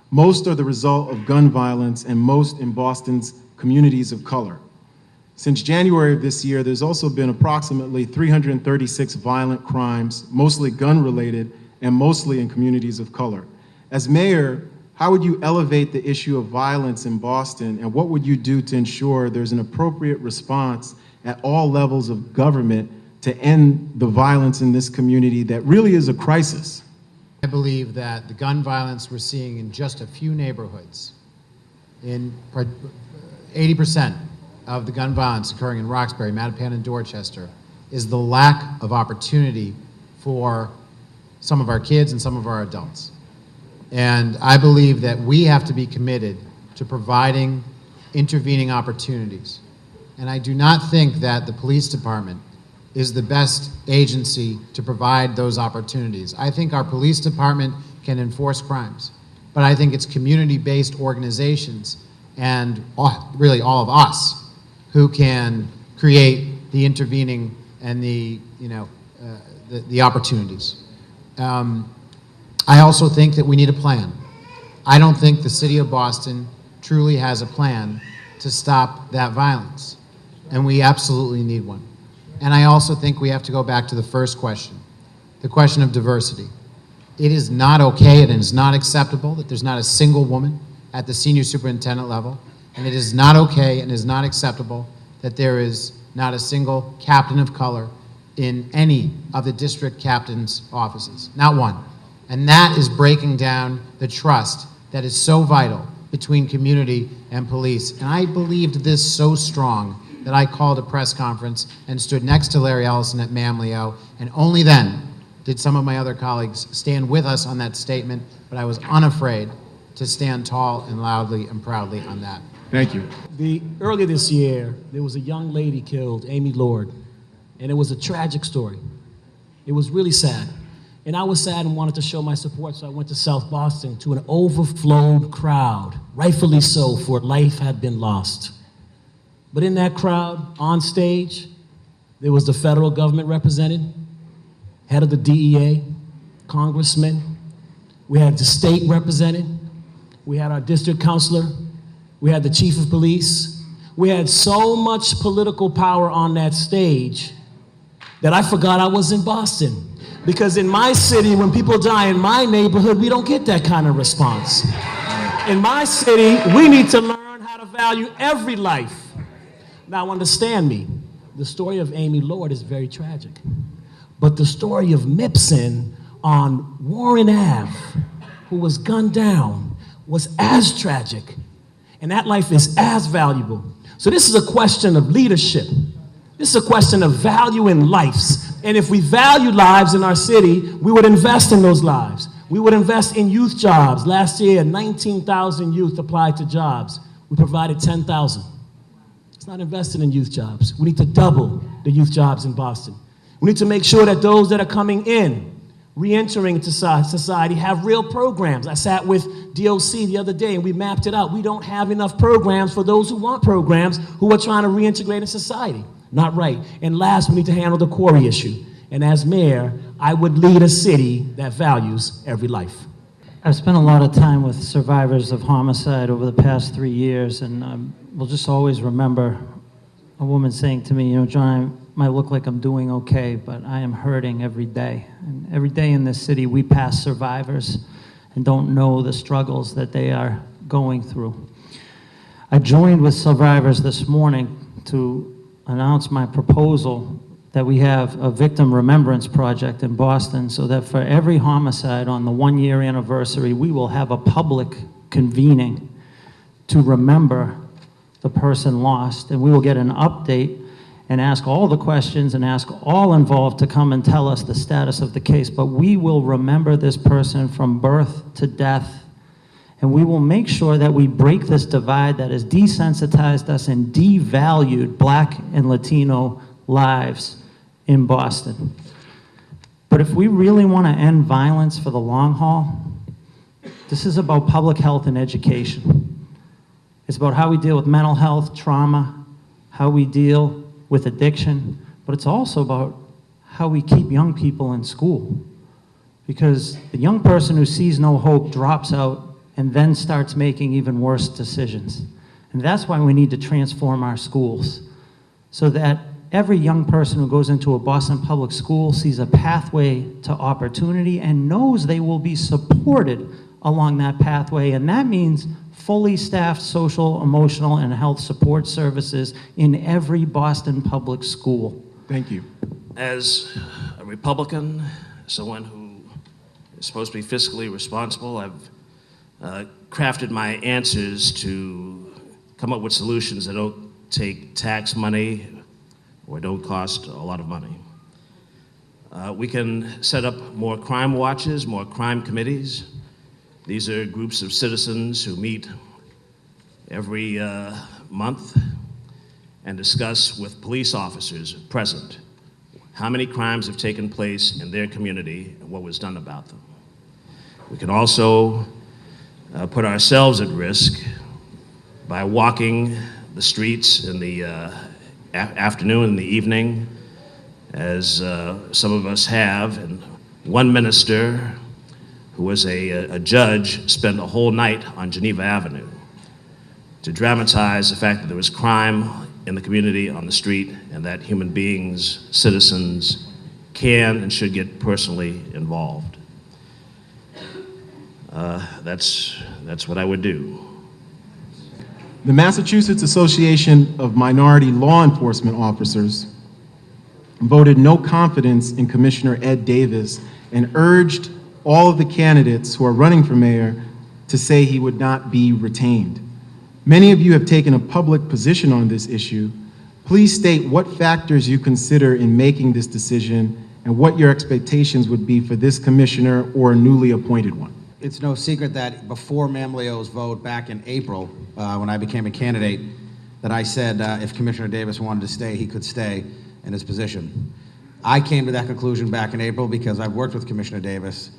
Most are the result of gun violence, and most in Boston's communities of color. Since January of this year, there's also been approximately 336 violent crimes, mostly gun-related, and mostly in communities of color. As mayor, how would you elevate the issue of violence in Boston, and what would you do to ensure there's an appropriate response at all levels of government to end the violence in this community that really is a crisis? I believe that the gun violence we're seeing in just a few neighborhoods, in 80% of the gun violence occurring in Roxbury, Mattapan, and Dorchester, is the lack of opportunity for some of our kids and some of our adults. And I believe that we have to be committed to providing intervening opportunities. And I do not think that the police department is the best agency to provide those opportunities. I think our police department can enforce crimes, but I think it's community-based organizations and really all of us who can create the intervening and the opportunities. I also think that we need a plan. I don't think the city of Boston truly has a plan to stop that violence, and we absolutely need one. And I also think we have to go back to the first question, the question of diversity. It is not okay and it is not acceptable that there's not a single woman at the senior superintendent level, and it is not okay and is not acceptable that there is not a single captain of color in any of the district captain's offices, not one. And that is breaking down the trust that is so vital between community and police. And I believed this so strong that I called a press conference and stood next to Larry Ellison at Mamleo, and only then did some of my other colleagues stand with us on that statement, but I was unafraid to stand tall and loudly and proudly on that. Thank you. Earlier this year, there was a young lady killed, Amy Lord, and it was a tragic story. It was really sad. And I was sad and wanted to show my support, so I went to South Boston to an overflowed crowd, rightfully so, for life had been lost. But in that crowd, on stage, there was the federal government represented, head of the DEA, congressman. We had the state represented. We had our district counselor. We had the chief of police. We had so much political power on that stage that I forgot I was in Boston. Because in my city, when people die in my neighborhood, we don't get that kind of response. In my city, we need to learn how to value every life. Now, understand me, the story of Amy Lord is very tragic. But the story of Mipson on Warren Ave, who was gunned down, was as tragic. And that life is as valuable. So this is a question of leadership. This is a question of valuing lives. And if we value lives in our city, we would invest in those lives. We would invest in youth jobs. Last year, 19,000 youth applied to jobs. We provided 10,000. It's not invested in youth jobs. We need to double the youth jobs in Boston. We need to make sure that those that are coming in, re-entering into society have real programs. I sat with DOC the other day and we mapped it out. We don't have enough programs for those who want programs, who are trying to reintegrate in society. Not right. And last, we need to handle the quarry issue. And as mayor, I would lead a city that values every life. I've spent a lot of time with survivors of homicide over the past 3 years, and we'll just always remember a woman saying to me, you know, John, I might look like I'm doing okay, but I am hurting every day. And every day in this city, we pass survivors and don't know the struggles that they are going through. I joined with survivors this morning to announce my proposal that we have a victim remembrance project in Boston, so that for every homicide on the 1-year anniversary, we will have a public convening to remember the person lost, and we will get an update and ask all the questions and ask all involved to come and tell us the status of the case. But we will remember this person from birth to death, and we will make sure that we break this divide that has desensitized us and devalued Black and Latino lives in Boston. But if we really want to end violence for the long haul, this is about public health and education. It's about how we deal with mental health, trauma, how we deal with addiction, but it's also about how we keep young people in school. Because the young person who sees no hope drops out and then starts making even worse decisions. And that's why we need to transform our schools, so that every young person who goes into a Boston public school sees a pathway to opportunity and knows they will be supported along that pathway. And that means fully staffed social, emotional, and health support services in every Boston public school. Thank you. As a Republican, someone who is supposed to be fiscally responsible, I've crafted my answers to come up with solutions that don't take tax money or don't cost a lot of money. We can set up more crime watches, more crime committees. These are groups of citizens who meet every month and discuss with police officers present how many crimes have taken place in their community and what was done about them. We can also put ourselves at risk by walking the streets in the afternoon and the evening, as some of us have. And one minister, who was a judge, spent a whole night on Geneva Avenue to dramatize the fact that there was crime in the community, on the street, and that human beings, citizens, can and should get personally involved. That's what I would do. The Massachusetts Association of Minority Law Enforcement Officers voted no confidence in Commissioner Ed Davis and urged all of the candidates who are running for mayor to say he would not be retained. Many of you have taken a public position on this issue. Please state what factors you consider in making this decision and what your expectations would be for this commissioner or a newly appointed one. It's no secret that before Mamlio's vote back in April, when I became a candidate, that I said if Commissioner Davis wanted to stay, he could stay in his position. I came to that conclusion back in April because I've worked with Commissioner Davis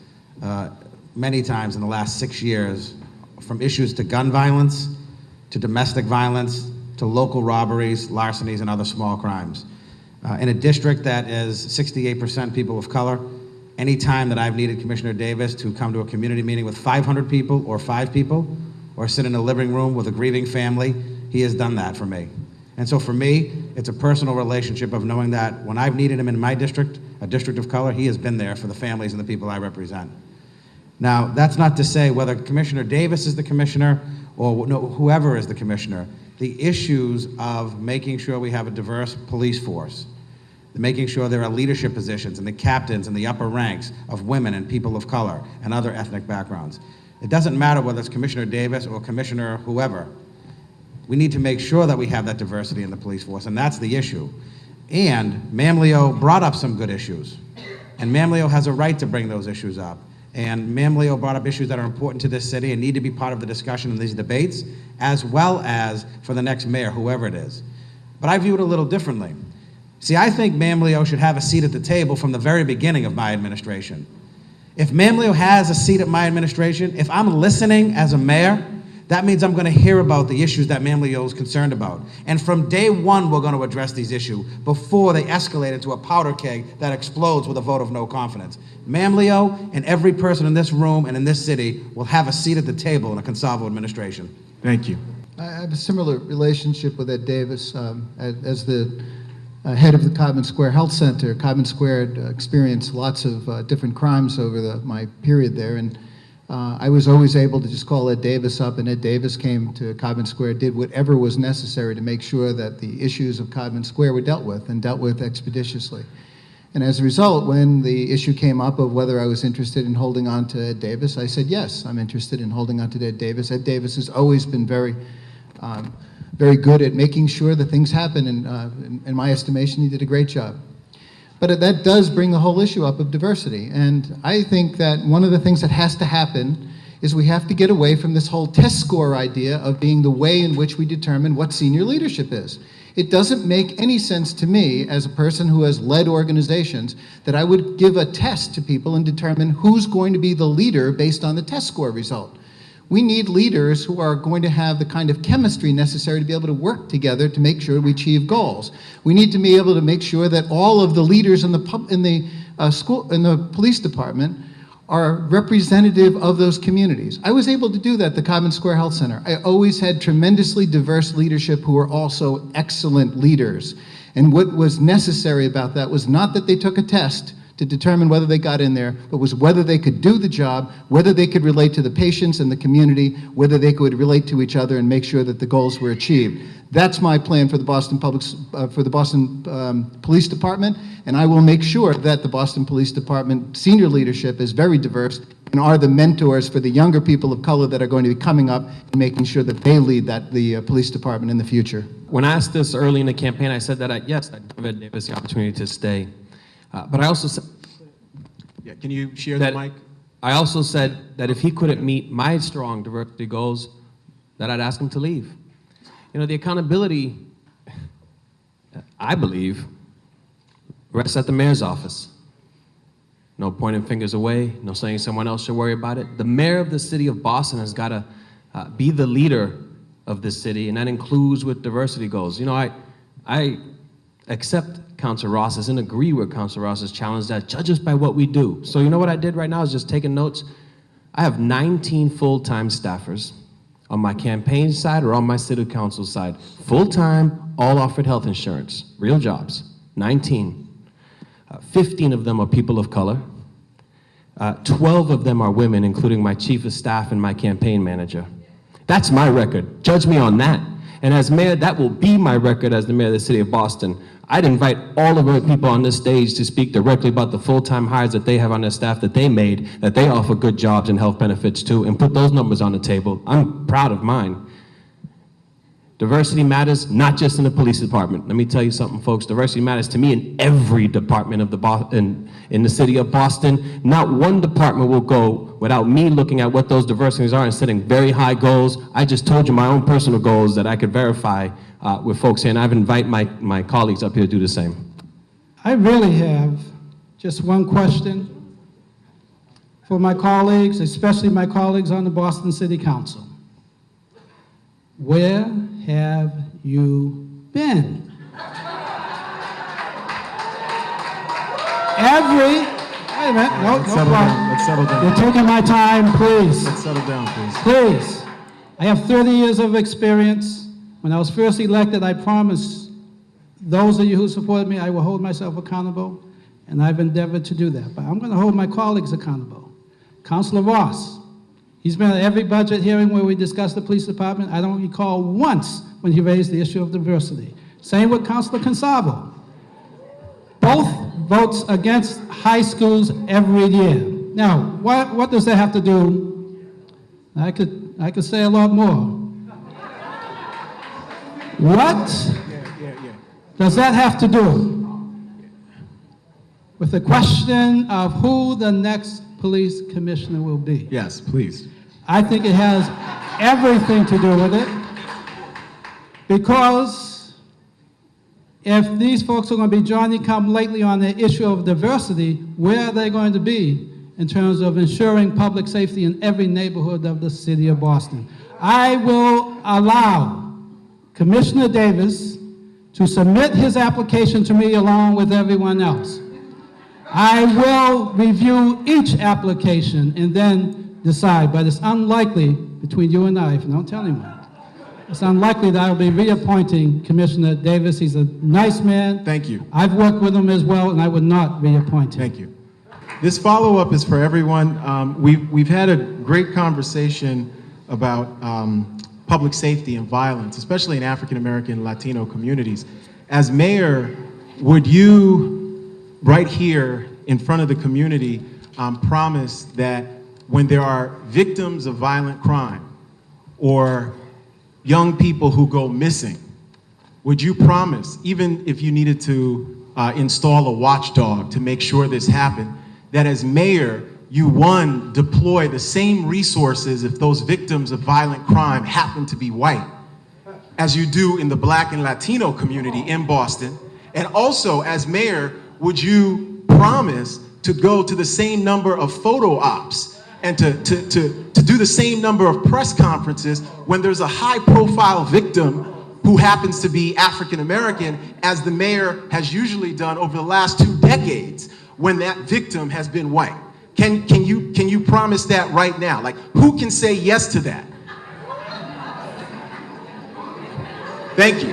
many times in the last 6 years, from issues to gun violence, to domestic violence, to local robberies, larcenies, and other small crimes. In a district that is 68% people of color, any time that I've needed Commissioner Davis to come to a community meeting with 500 people or 5 people, or sit in a living room with a grieving family, he has done that for me. And so for me, it's a personal relationship of knowing that when I've needed him in my district, a district of color, he has been there for the families and the people I represent. Now, that's not to say whether Commissioner Davis is the commissioner or whoever is the commissioner, the issues of making sure we have a diverse police force, making sure there are leadership positions and the captains and the upper ranks of women and people of color and other ethnic backgrounds. It doesn't matter whether it's Commissioner Davis or Commissioner whoever. We need to make sure that we have that diversity in the police force, and that's the issue. And Mamlio brought up some good issues, and Mamlio has a right to bring those issues up. And Mamlio brought up issues that are important to this city and need to be part of the discussion in these debates, as well as for the next mayor, whoever it is. But I view it a little differently. See, I think Mamlio should have a seat at the table from the very beginning of my administration. If Mamleo has a seat at my administration, if I'm listening as a mayor, that means I'm going to hear about the issues that Mamleo is concerned about. And from day one, we're going to address these issues before they escalate into a powder keg that explodes with a vote of no confidence. Mamleo and every person in this room and in this city will have a seat at the table in a Consalvo administration. Thank you. I have a similar relationship with Ed Davis. As the head of the Codman Square Health Center, Codman Square experienced lots of different crimes over my period there, and I was always able to just call Ed Davis up, and Ed Davis came to Codman Square, did whatever was necessary to make sure that the issues of Codman Square were dealt with, and dealt with expeditiously. And as a result, when the issue came up of whether I was interested in holding on to Ed Davis, I said, yes, I'm interested in holding on to Ed Davis. Ed Davis has always been very good at making sure that things happen, and in my estimation, he did a great job. But that does bring the whole issue up of diversity, and I think that one of the things that has to happen is we have to get away from this whole test score idea of being the way in which we determine what senior leadership is. It doesn't make any sense to me, as a person who has led organizations, that I would give a test to people and determine who's going to be the leader based on the test score result. We need leaders who are going to have the kind of chemistry necessary to be able to work together to make sure we achieve goals. We need to be able to make sure that all of the leaders in the police department are representative of those communities. I was able to do that at the Codman Square Health Center. I always had tremendously diverse leadership who were also excellent leaders. And what was necessary about that was not that they took a test to determine whether they got in there, but was whether they could do the job, whether they could relate to the patients and the community, whether they could relate to each other and make sure that the goals were achieved. That's my plan for the Boston Police Department, and I will make sure that the Boston Police Department senior leadership is very diverse and are the mentors for the younger people of color that are going to be coming up and making sure that they lead the police department in the future. When I asked this early in the campaign, I said that yes, I'd give Ed Davis the opportunity to stay. But I also said, yeah, can you share the mic? I also said that if he couldn't meet my strong diversity goals, that I'd ask him to leave. You know, the accountability, I believe, rests at the mayor's office. No pointing fingers away, no saying someone else should worry about it. The mayor of the city of Boston has got to be the leader of this city, and that includes with diversity goals. You know, I accept Councilor Ross's and agree with Councilor Ross's challenge that judge us by what we do. So you know what I did right now is just taking notes. I have 19 full-time staffers on my campaign side or on my city council side. Full-time, all offered health insurance, real jobs, 19. 15 of them are people of color. 12 of them are women, including my chief of staff and my campaign manager. That's my record. Judge me on that. And as mayor, that will be my record as the mayor of the city of Boston. I'd invite all of our people on this stage to speak directly about the full-time hires that they have on their staff that they made, that they offer good jobs and health benefits to, and put those numbers on the table. I'm proud of mine. Diversity matters, not just in the police department. Let me tell you something, folks. Diversity matters to me in every department of in the city of Boston. Not one department will go without me looking at what those diversities are and setting very high goals. I just told you my own personal goals that I could verify with folks here, and I've invited my colleagues up here to do the same. I really have just one question for my colleagues, especially my colleagues on the Boston City Council. Where have you been? Wait a minute, no problem. Let's settle down. You're taking my time, please. Let's settle down, please. Please. I have 30 years of experience. When I was first elected, I promised those of you who supported me, I will hold myself accountable, and I've endeavored to do that. But I'm going to hold my colleagues accountable. Councilor Ross, he's been at every budget hearing where we discussed the police department. I don't recall once when he raised the issue of diversity. Same with Councilor Consalvo. Both votes against high schools every year. Now, what does that have to do? I could say a lot more. What does that have to do with the question of who the next police commissioner will be? Yes, please. I think it has everything to do with it, because if these folks are going to be Johnny-come-lately on the issue of diversity, where are they going to be in terms of ensuring public safety in every neighborhood of the city of Boston. I will allow Commissioner Davis to submit his application to me along with everyone else. I will review each application and then decide, but it's unlikely, between you and I, if you don't tell anyone, it's unlikely that I will be reappointing Commissioner Davis. He's a nice man. Thank you. I've worked with him as well, and I would not reappoint him. Thank you. This follow-up is for everyone. We've had a great conversation about public safety and violence, especially in African-American and Latino communities. As mayor, would you, right here in front of the community, promise that when there are victims of violent crime or young people who go missing, would you promise, even if you needed to install a watchdog to make sure this happened, that as mayor, you, one, deploy the same resources if those victims of violent crime happen to be white, as you do in the Black and Latino community in Boston? And also, as mayor, would you promise to go to the same number of photo ops and to do the same number of press conferences when there's a high-profile victim who happens to be African American, as the mayor has usually done over the last 2 decades when that victim has been white? Can you promise that right now? Like, who can say yes to that? Thank you.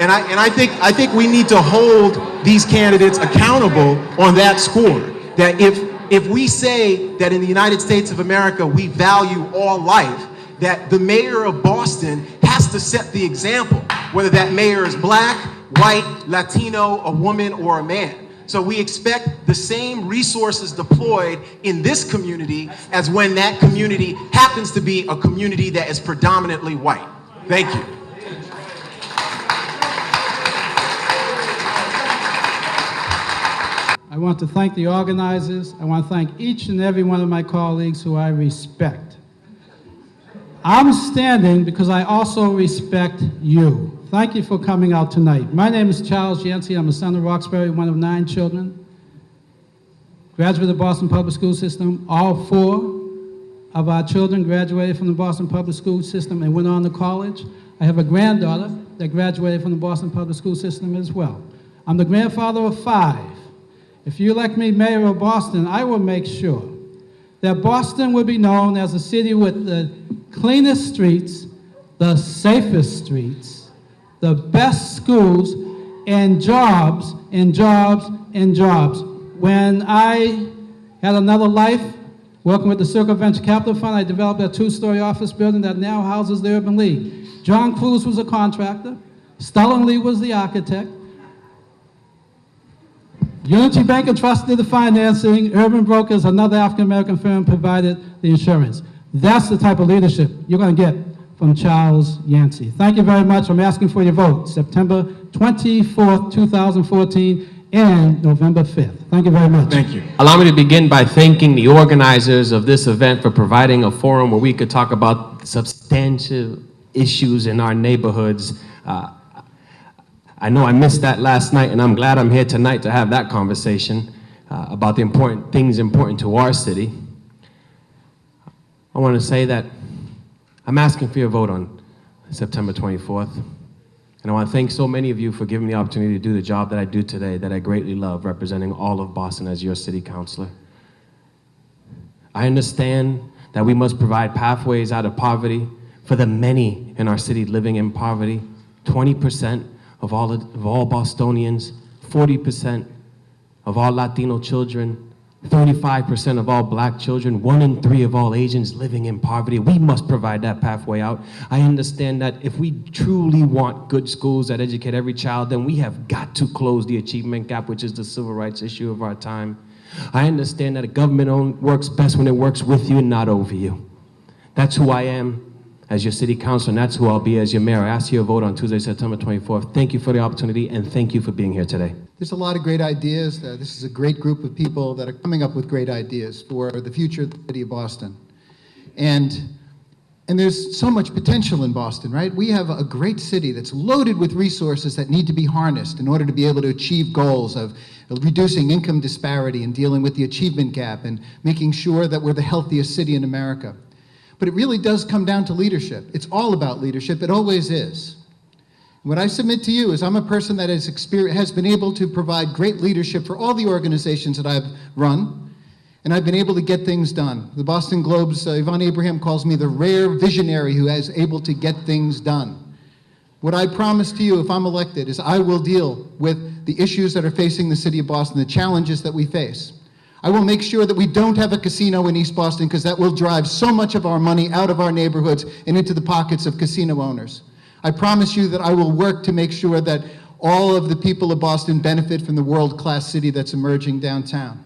And I think we need to hold these candidates accountable on that score. That if we say that in the United States of America we value all life, that the mayor of Boston has to set the example, whether that mayor is black, white, Latino, a woman, or a man. So we expect the same resources deployed in this community as when that community happens to be a community that is predominantly white. Thank you. I want to thank the organizers. I want to thank each and every one of my colleagues who I respect. I'm standing because I also respect you. Thank you for coming out tonight. My name is Charles Yancey. I'm a son of Roxbury, one of 9 children. Graduate of the Boston Public School System. All 4 of our children graduated from the Boston Public School System and went on to college. I have a granddaughter that graduated from the Boston Public School System as well. I'm the grandfather of 5. If you elect me mayor of Boston, I will make sure that Boston will be known as a city with the cleanest streets, the safest streets, the best schools, and jobs, and jobs, and jobs. When I had another life, working with the Circle Venture Capital Fund, I developed a 2-story office building that now houses the Urban League. John Cruz was a contractor. Stellan Lee was the architect. Unity Bank and Trust did the financing. Urban Brokers, another African-American firm, provided the insurance. That's the type of leadership you're going to get from Charles Yancey. Thank you very much. I'm asking for your vote, September 24th, 2014, and November 5th. Thank you very much. Thank you. Allow me to begin by thanking the organizers of this event for providing a forum where we could talk about substantial issues in our neighborhoods. I know I missed that last night, and I'm glad I'm here tonight to have that conversation about the important things important to our city. I want to say that I'm asking for your vote on September 24th. And I want to thank so many of you for giving me the opportunity to do the job that I do today, that I greatly love, representing all of Boston as your city councilor. I understand that we must provide pathways out of poverty for the many in our city living in poverty. 20% of all Bostonians, 40% of all Latino children, 35% of all black children, 1 in 3 of all Asians living in poverty. We must provide that pathway out. I understand that if we truly want good schools that educate every child, then we have got to close the achievement gap, which is the civil rights issue of our time. I understand that a government works best when it works with you and not over you. That's who I am as your city councilor, and that's who I'll be as your mayor. I ask you to vote on Tuesday, September 24th. Thank you for the opportunity, and thank you for being here today. There's a lot of great ideas. This is a great group of people that are coming up with great ideas for the future of the city of Boston. And And there's so much potential in Boston, right? We have a great city that's loaded with resources that need to be harnessed in order to be able to achieve goals of reducing income disparity and dealing with the achievement gap and making sure that we're the healthiest city in America. But it really does come down to leadership. It's all about leadership. It always is. What I submit to you is I'm a person that has been able to provide great leadership for all the organizations that I've run, and I've been able to get things done. The Boston Globe's Yvonne Abraham calls me the rare visionary who is able to get things done. What I promise to you if I'm elected is I will deal with the issues that are facing the city of Boston, the challenges that we face. I will make sure that we don't have a casino in East Boston because that will drive so much of our money out of our neighborhoods and into the pockets of casino owners. I promise you that I will work to make sure that all of the people of Boston benefit from the world-class city that's emerging downtown.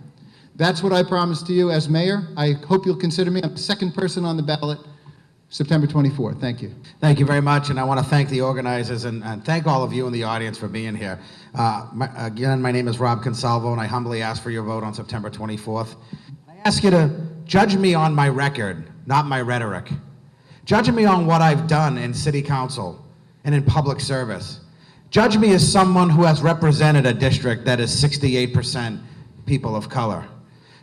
That's what I promise to you as mayor. I hope you'll consider me. I'm the second person on the ballot, September 24th. Thank you. Thank you very much, and I want to thank the organizers and thank all of you in the audience for being here. Again, my name is Rob Consalvo, and I humbly ask for your vote on September 24th. I ask you to judge me on my record, not my rhetoric. Judge me on what I've done in city council and in public service. Judge me as someone who has represented a district that is 68% people of color.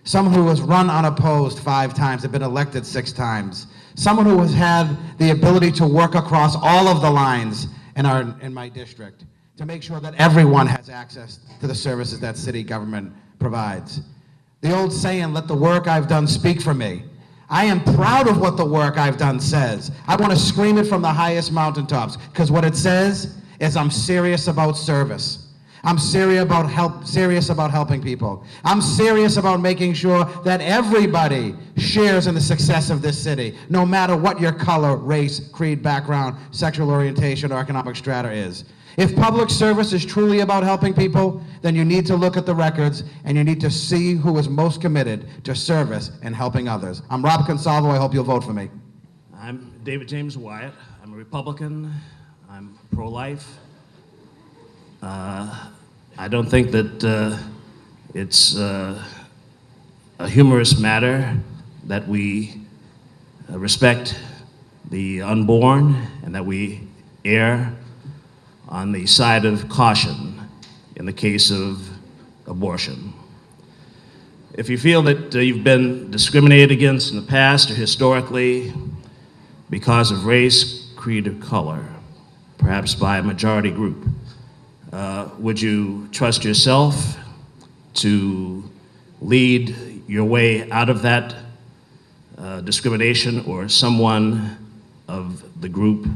Someone who has run unopposed 5 times and been elected 6 times. Someone who has had the ability to work across all of the lines in my district to make sure that everyone has access to the services that city government provides. The old saying, let the work I've done speak for me. I am proud of what the work I've done says. I want to scream it from the highest mountaintops because what it says is I'm serious about service. I'm serious about helping people. I'm serious about making sure that everybody shares in the success of this city, no matter what your color, race, creed, background, sexual orientation, or economic strata is. If public service is truly about helping people, then you need to look at the records and you need to see who is most committed to service and helping others. I'm Rob Consalvo. I hope you'll vote for me. I'm David James Wyatt. I'm a Republican. I'm pro-life. I don't think that it's a humorous matter that we respect the unborn and that we err on the side of caution in the case of abortion. If you feel that you've been discriminated against in the past or historically because of race, creed, or color, perhaps by a majority group, would you trust yourself to lead your way out of that discrimination or someone of the group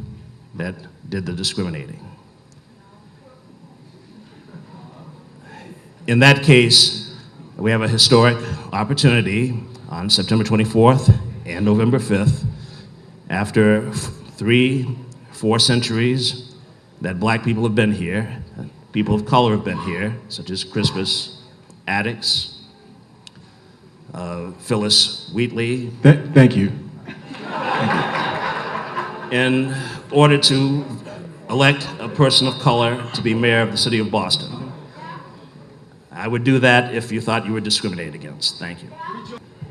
that did the discriminating? In that case, we have a historic opportunity on September 24th and November 5th, after 3-4 centuries that black people have been here, people of color have been here, such as Crispus Attucks, Phyllis Wheatley. Thank you. In order to elect a person of color to be mayor of the city of Boston. I would do that if you thought you were discriminated against. Thank you.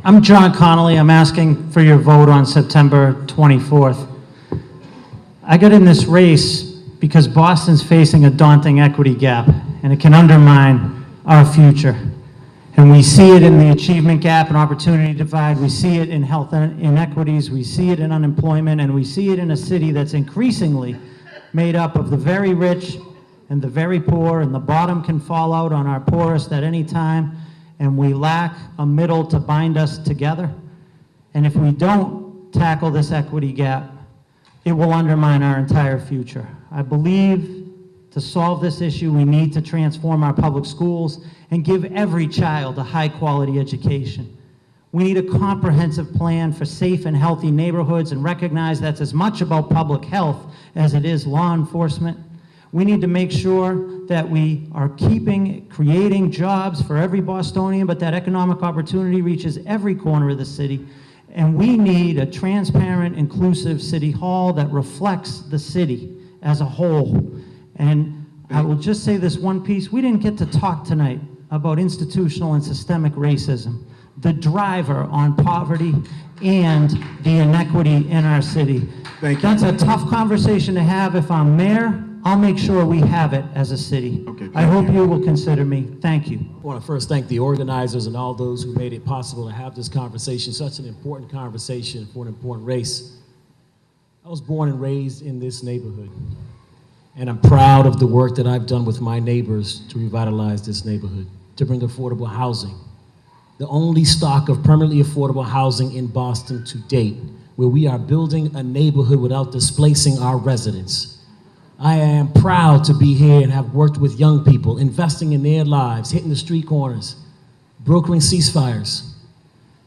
I'm John Connolly. I'm asking for your vote on September 24th. I got in this race because Boston's facing a daunting equity gap, and it can undermine our future. And we see it in the achievement gap and opportunity divide. We see it in health inequities. We see it in unemployment, and we see it in a city that's increasingly made up of the very rich and the very poor, and the bottom can fall out on our poorest at any time, and we lack a middle to bind us together. And if we don't tackle this equity gap, it will undermine our entire future. I believe to solve this issue, we need to transform our public schools and give every child a high-quality education. We need a comprehensive plan for safe and healthy neighborhoods and recognize that's as much about public health as it is law enforcement. We need to make sure that we are creating jobs for every Bostonian, but that economic opportunity reaches every corner of the city. And we need a transparent, inclusive city hall that reflects the city as a whole. And I will just say this one piece. We didn't get to talk tonight about institutional and systemic racism. the driver on poverty and the inequity in our city. Thank you. That's a tough conversation to have. If I'm mayor, I'll make sure we have it as a city. Okay, I hope you will consider me. Thank you. I want to first thank the organizers and all those who made it possible to have this conversation, such an important conversation for an important race. I was born and raised in this neighborhood, and I'm proud of the work that I've done with my neighbors to revitalize this neighborhood, to bring affordable housing. The only stock of permanently affordable housing in Boston to date, where we are building a neighborhood without displacing our residents. I am proud to be here and have worked with young people, investing in their lives, hitting the street corners, brokering ceasefires.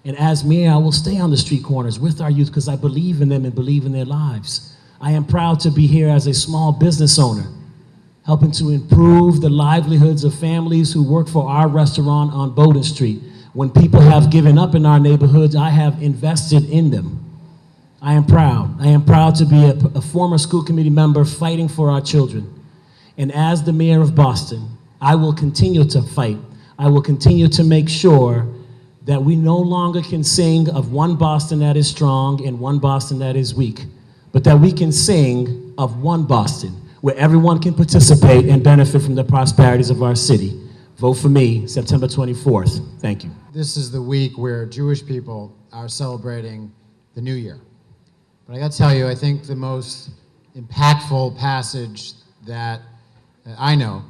And as mayor, I will stay on the street corners with our youth because I believe in them and believe in their lives. I am proud to be here as a small business owner, helping to improve the livelihoods of families who work for our restaurant on Bowdoin Street. When people have given up in our neighborhoods, I have invested in them. I am proud. I am proud to be a former school committee member fighting for our children. And as the mayor of Boston, I will continue to fight. I will continue to make sure that we no longer can sing of one Boston that is strong and one Boston that is weak, but that we can sing of one Boston where everyone can participate and benefit from the prosperities of our city. Vote for me, September 24th. Thank you. This is the week where Jewish people are celebrating the New Year. But I got to tell you, I think the most impactful passage that I know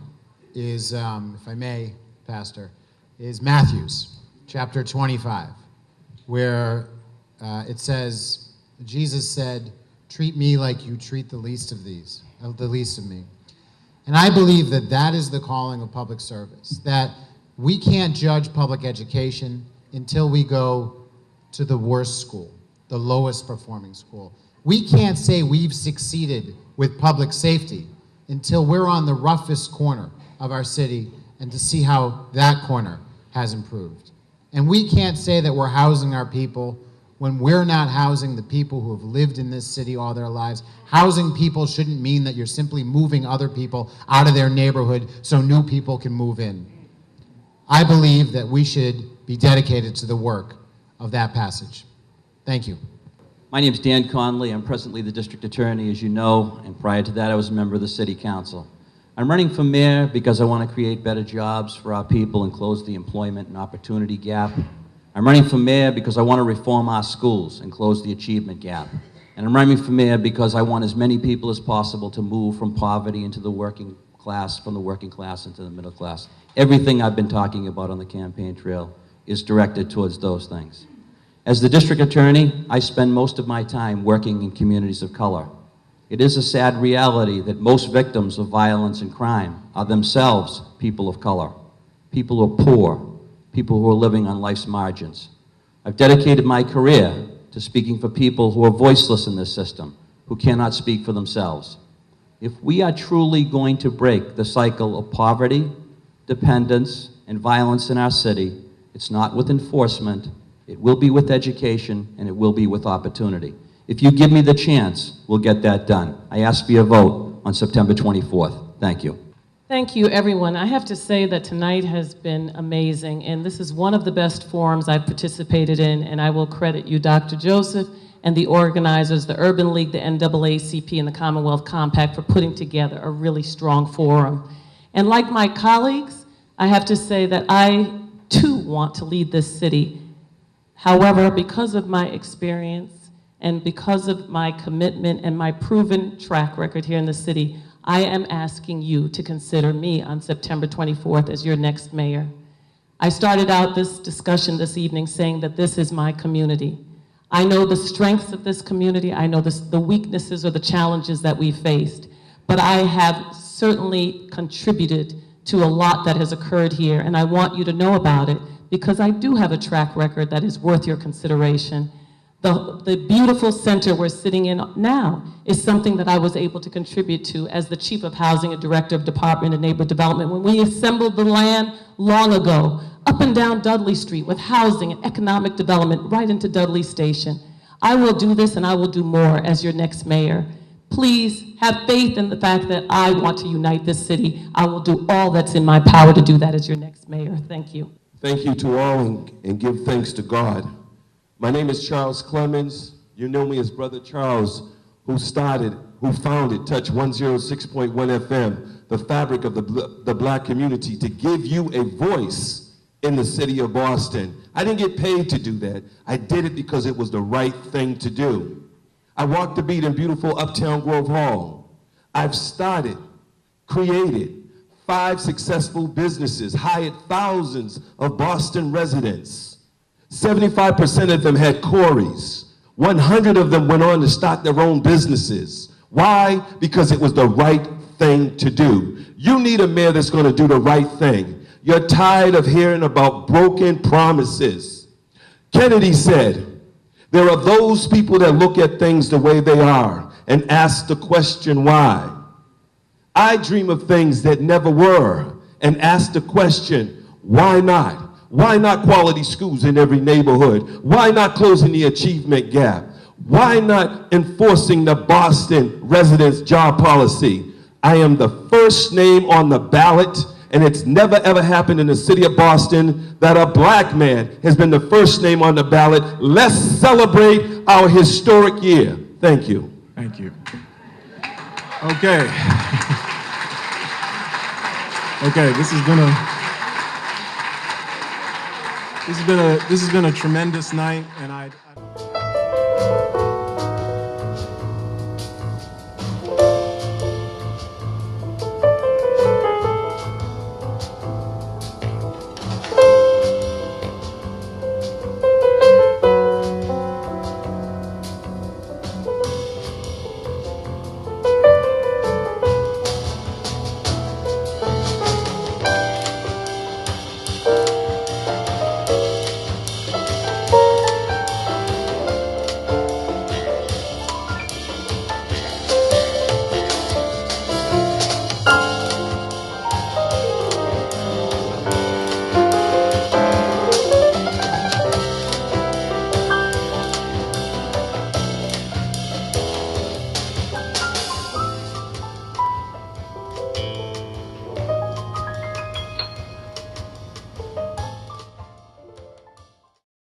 is, if I may, Pastor, is Matthew's chapter 25, where it says, Jesus said, "Treat me like you treat the least of these, the least of me." And I believe that that is the calling of public service, that we can't judge public education until we go to the worst school, the lowest performing school. We can't say we've succeeded with public safety until we're on the roughest corner of our city and to see how that corner has improved. And we can't say that we're housing our people when we're not housing the people who have lived in this city all their lives. Housing people shouldn't mean that you're simply moving other people out of their neighborhood so new people can move in. I believe that we should be dedicated to the work of that passage. Thank you. My name is Dan Conley. I'm presently the district attorney, as you know, and prior to that I was a member of the city council. I'm running for mayor because I want to create better jobs for our people and close the employment and opportunity gap. I'm running for mayor because I want to reform our schools and close the achievement gap. And I'm running for mayor because I want as many people as possible to move from poverty into the working class, from the working class into the middle class. Everything I've been talking about on the campaign trail is directed towards those things. As the district attorney, I spend most of my time working in communities of color. It is a sad reality that most victims of violence and crime are themselves people of color, people who are poor, people who are living on life's margins. I've dedicated my career to speaking for people who are voiceless in this system, who cannot speak for themselves. If we are truly going to break the cycle of poverty, dependence, and violence in our city, it's not with enforcement, it will be with education, and it will be with opportunity. If you give me the chance, we'll get that done. I ask for your vote on September 24th. Thank you. Thank you, everyone. I have to say that tonight has been amazing, and this is one of the best forums I've participated in, and I will credit you, Dr. Joseph, and the organizers, the Urban League, the NAACP, and the Commonwealth Compact for putting together a really strong forum. And like my colleagues, I have to say that I, too, want to lead this city. However, because of my experience and because of my commitment and my proven track record here in the city, I am asking you to consider me on September 24th as your next mayor. I started out this discussion this evening saying that this is my community. I know the strengths of this community. I know the weaknesses or the challenges that we faced, but I have certainly contributed to a lot that has occurred here, and I want you to know about it because I do have a track record that is worth your consideration. The beautiful center we're sitting in now is something that I was able to contribute to as the Chief of Housing and Director of Department of Neighborhood Development when we assembled the land long ago, up and down Dudley Street with housing and economic development right into Dudley Station. I will do this and I will do more as your next mayor. Please have faith in the fact that I want to unite this city. I will do all that's in my power to do that as your next mayor. Thank you. Thank you to all and give thanks to God. My name is Charles Clemens. You know me as Brother Charles, who founded Touch 106.1 FM, the fabric of the black community, to give you a voice in the city of Boston. I didn't get paid to do that. I did it because it was the right thing to do. I walked the beat in beautiful Uptown Grove Hall. I've started, created 5 successful businesses, hired thousands of Boston residents. 75% of them had Corys. 100 of them went on to start their own businesses. Why? Because it was the right thing to do. You need a mayor that's going to do the right thing. You're tired of hearing about broken promises. Kennedy said, there are those people that look at things the way they are and ask the question why. I dream of things that never were and ask the question, why not? Why not quality schools in every neighborhood? Why not closing the achievement gap? Why not enforcing the Boston residents' job policy? I am the first name on the ballot, and it's never ever happened in the city of Boston that a black man has been the first name on the ballot. Let's celebrate our historic year. Thank you. Thank you. Okay. Okay, this has been a tremendous night, and I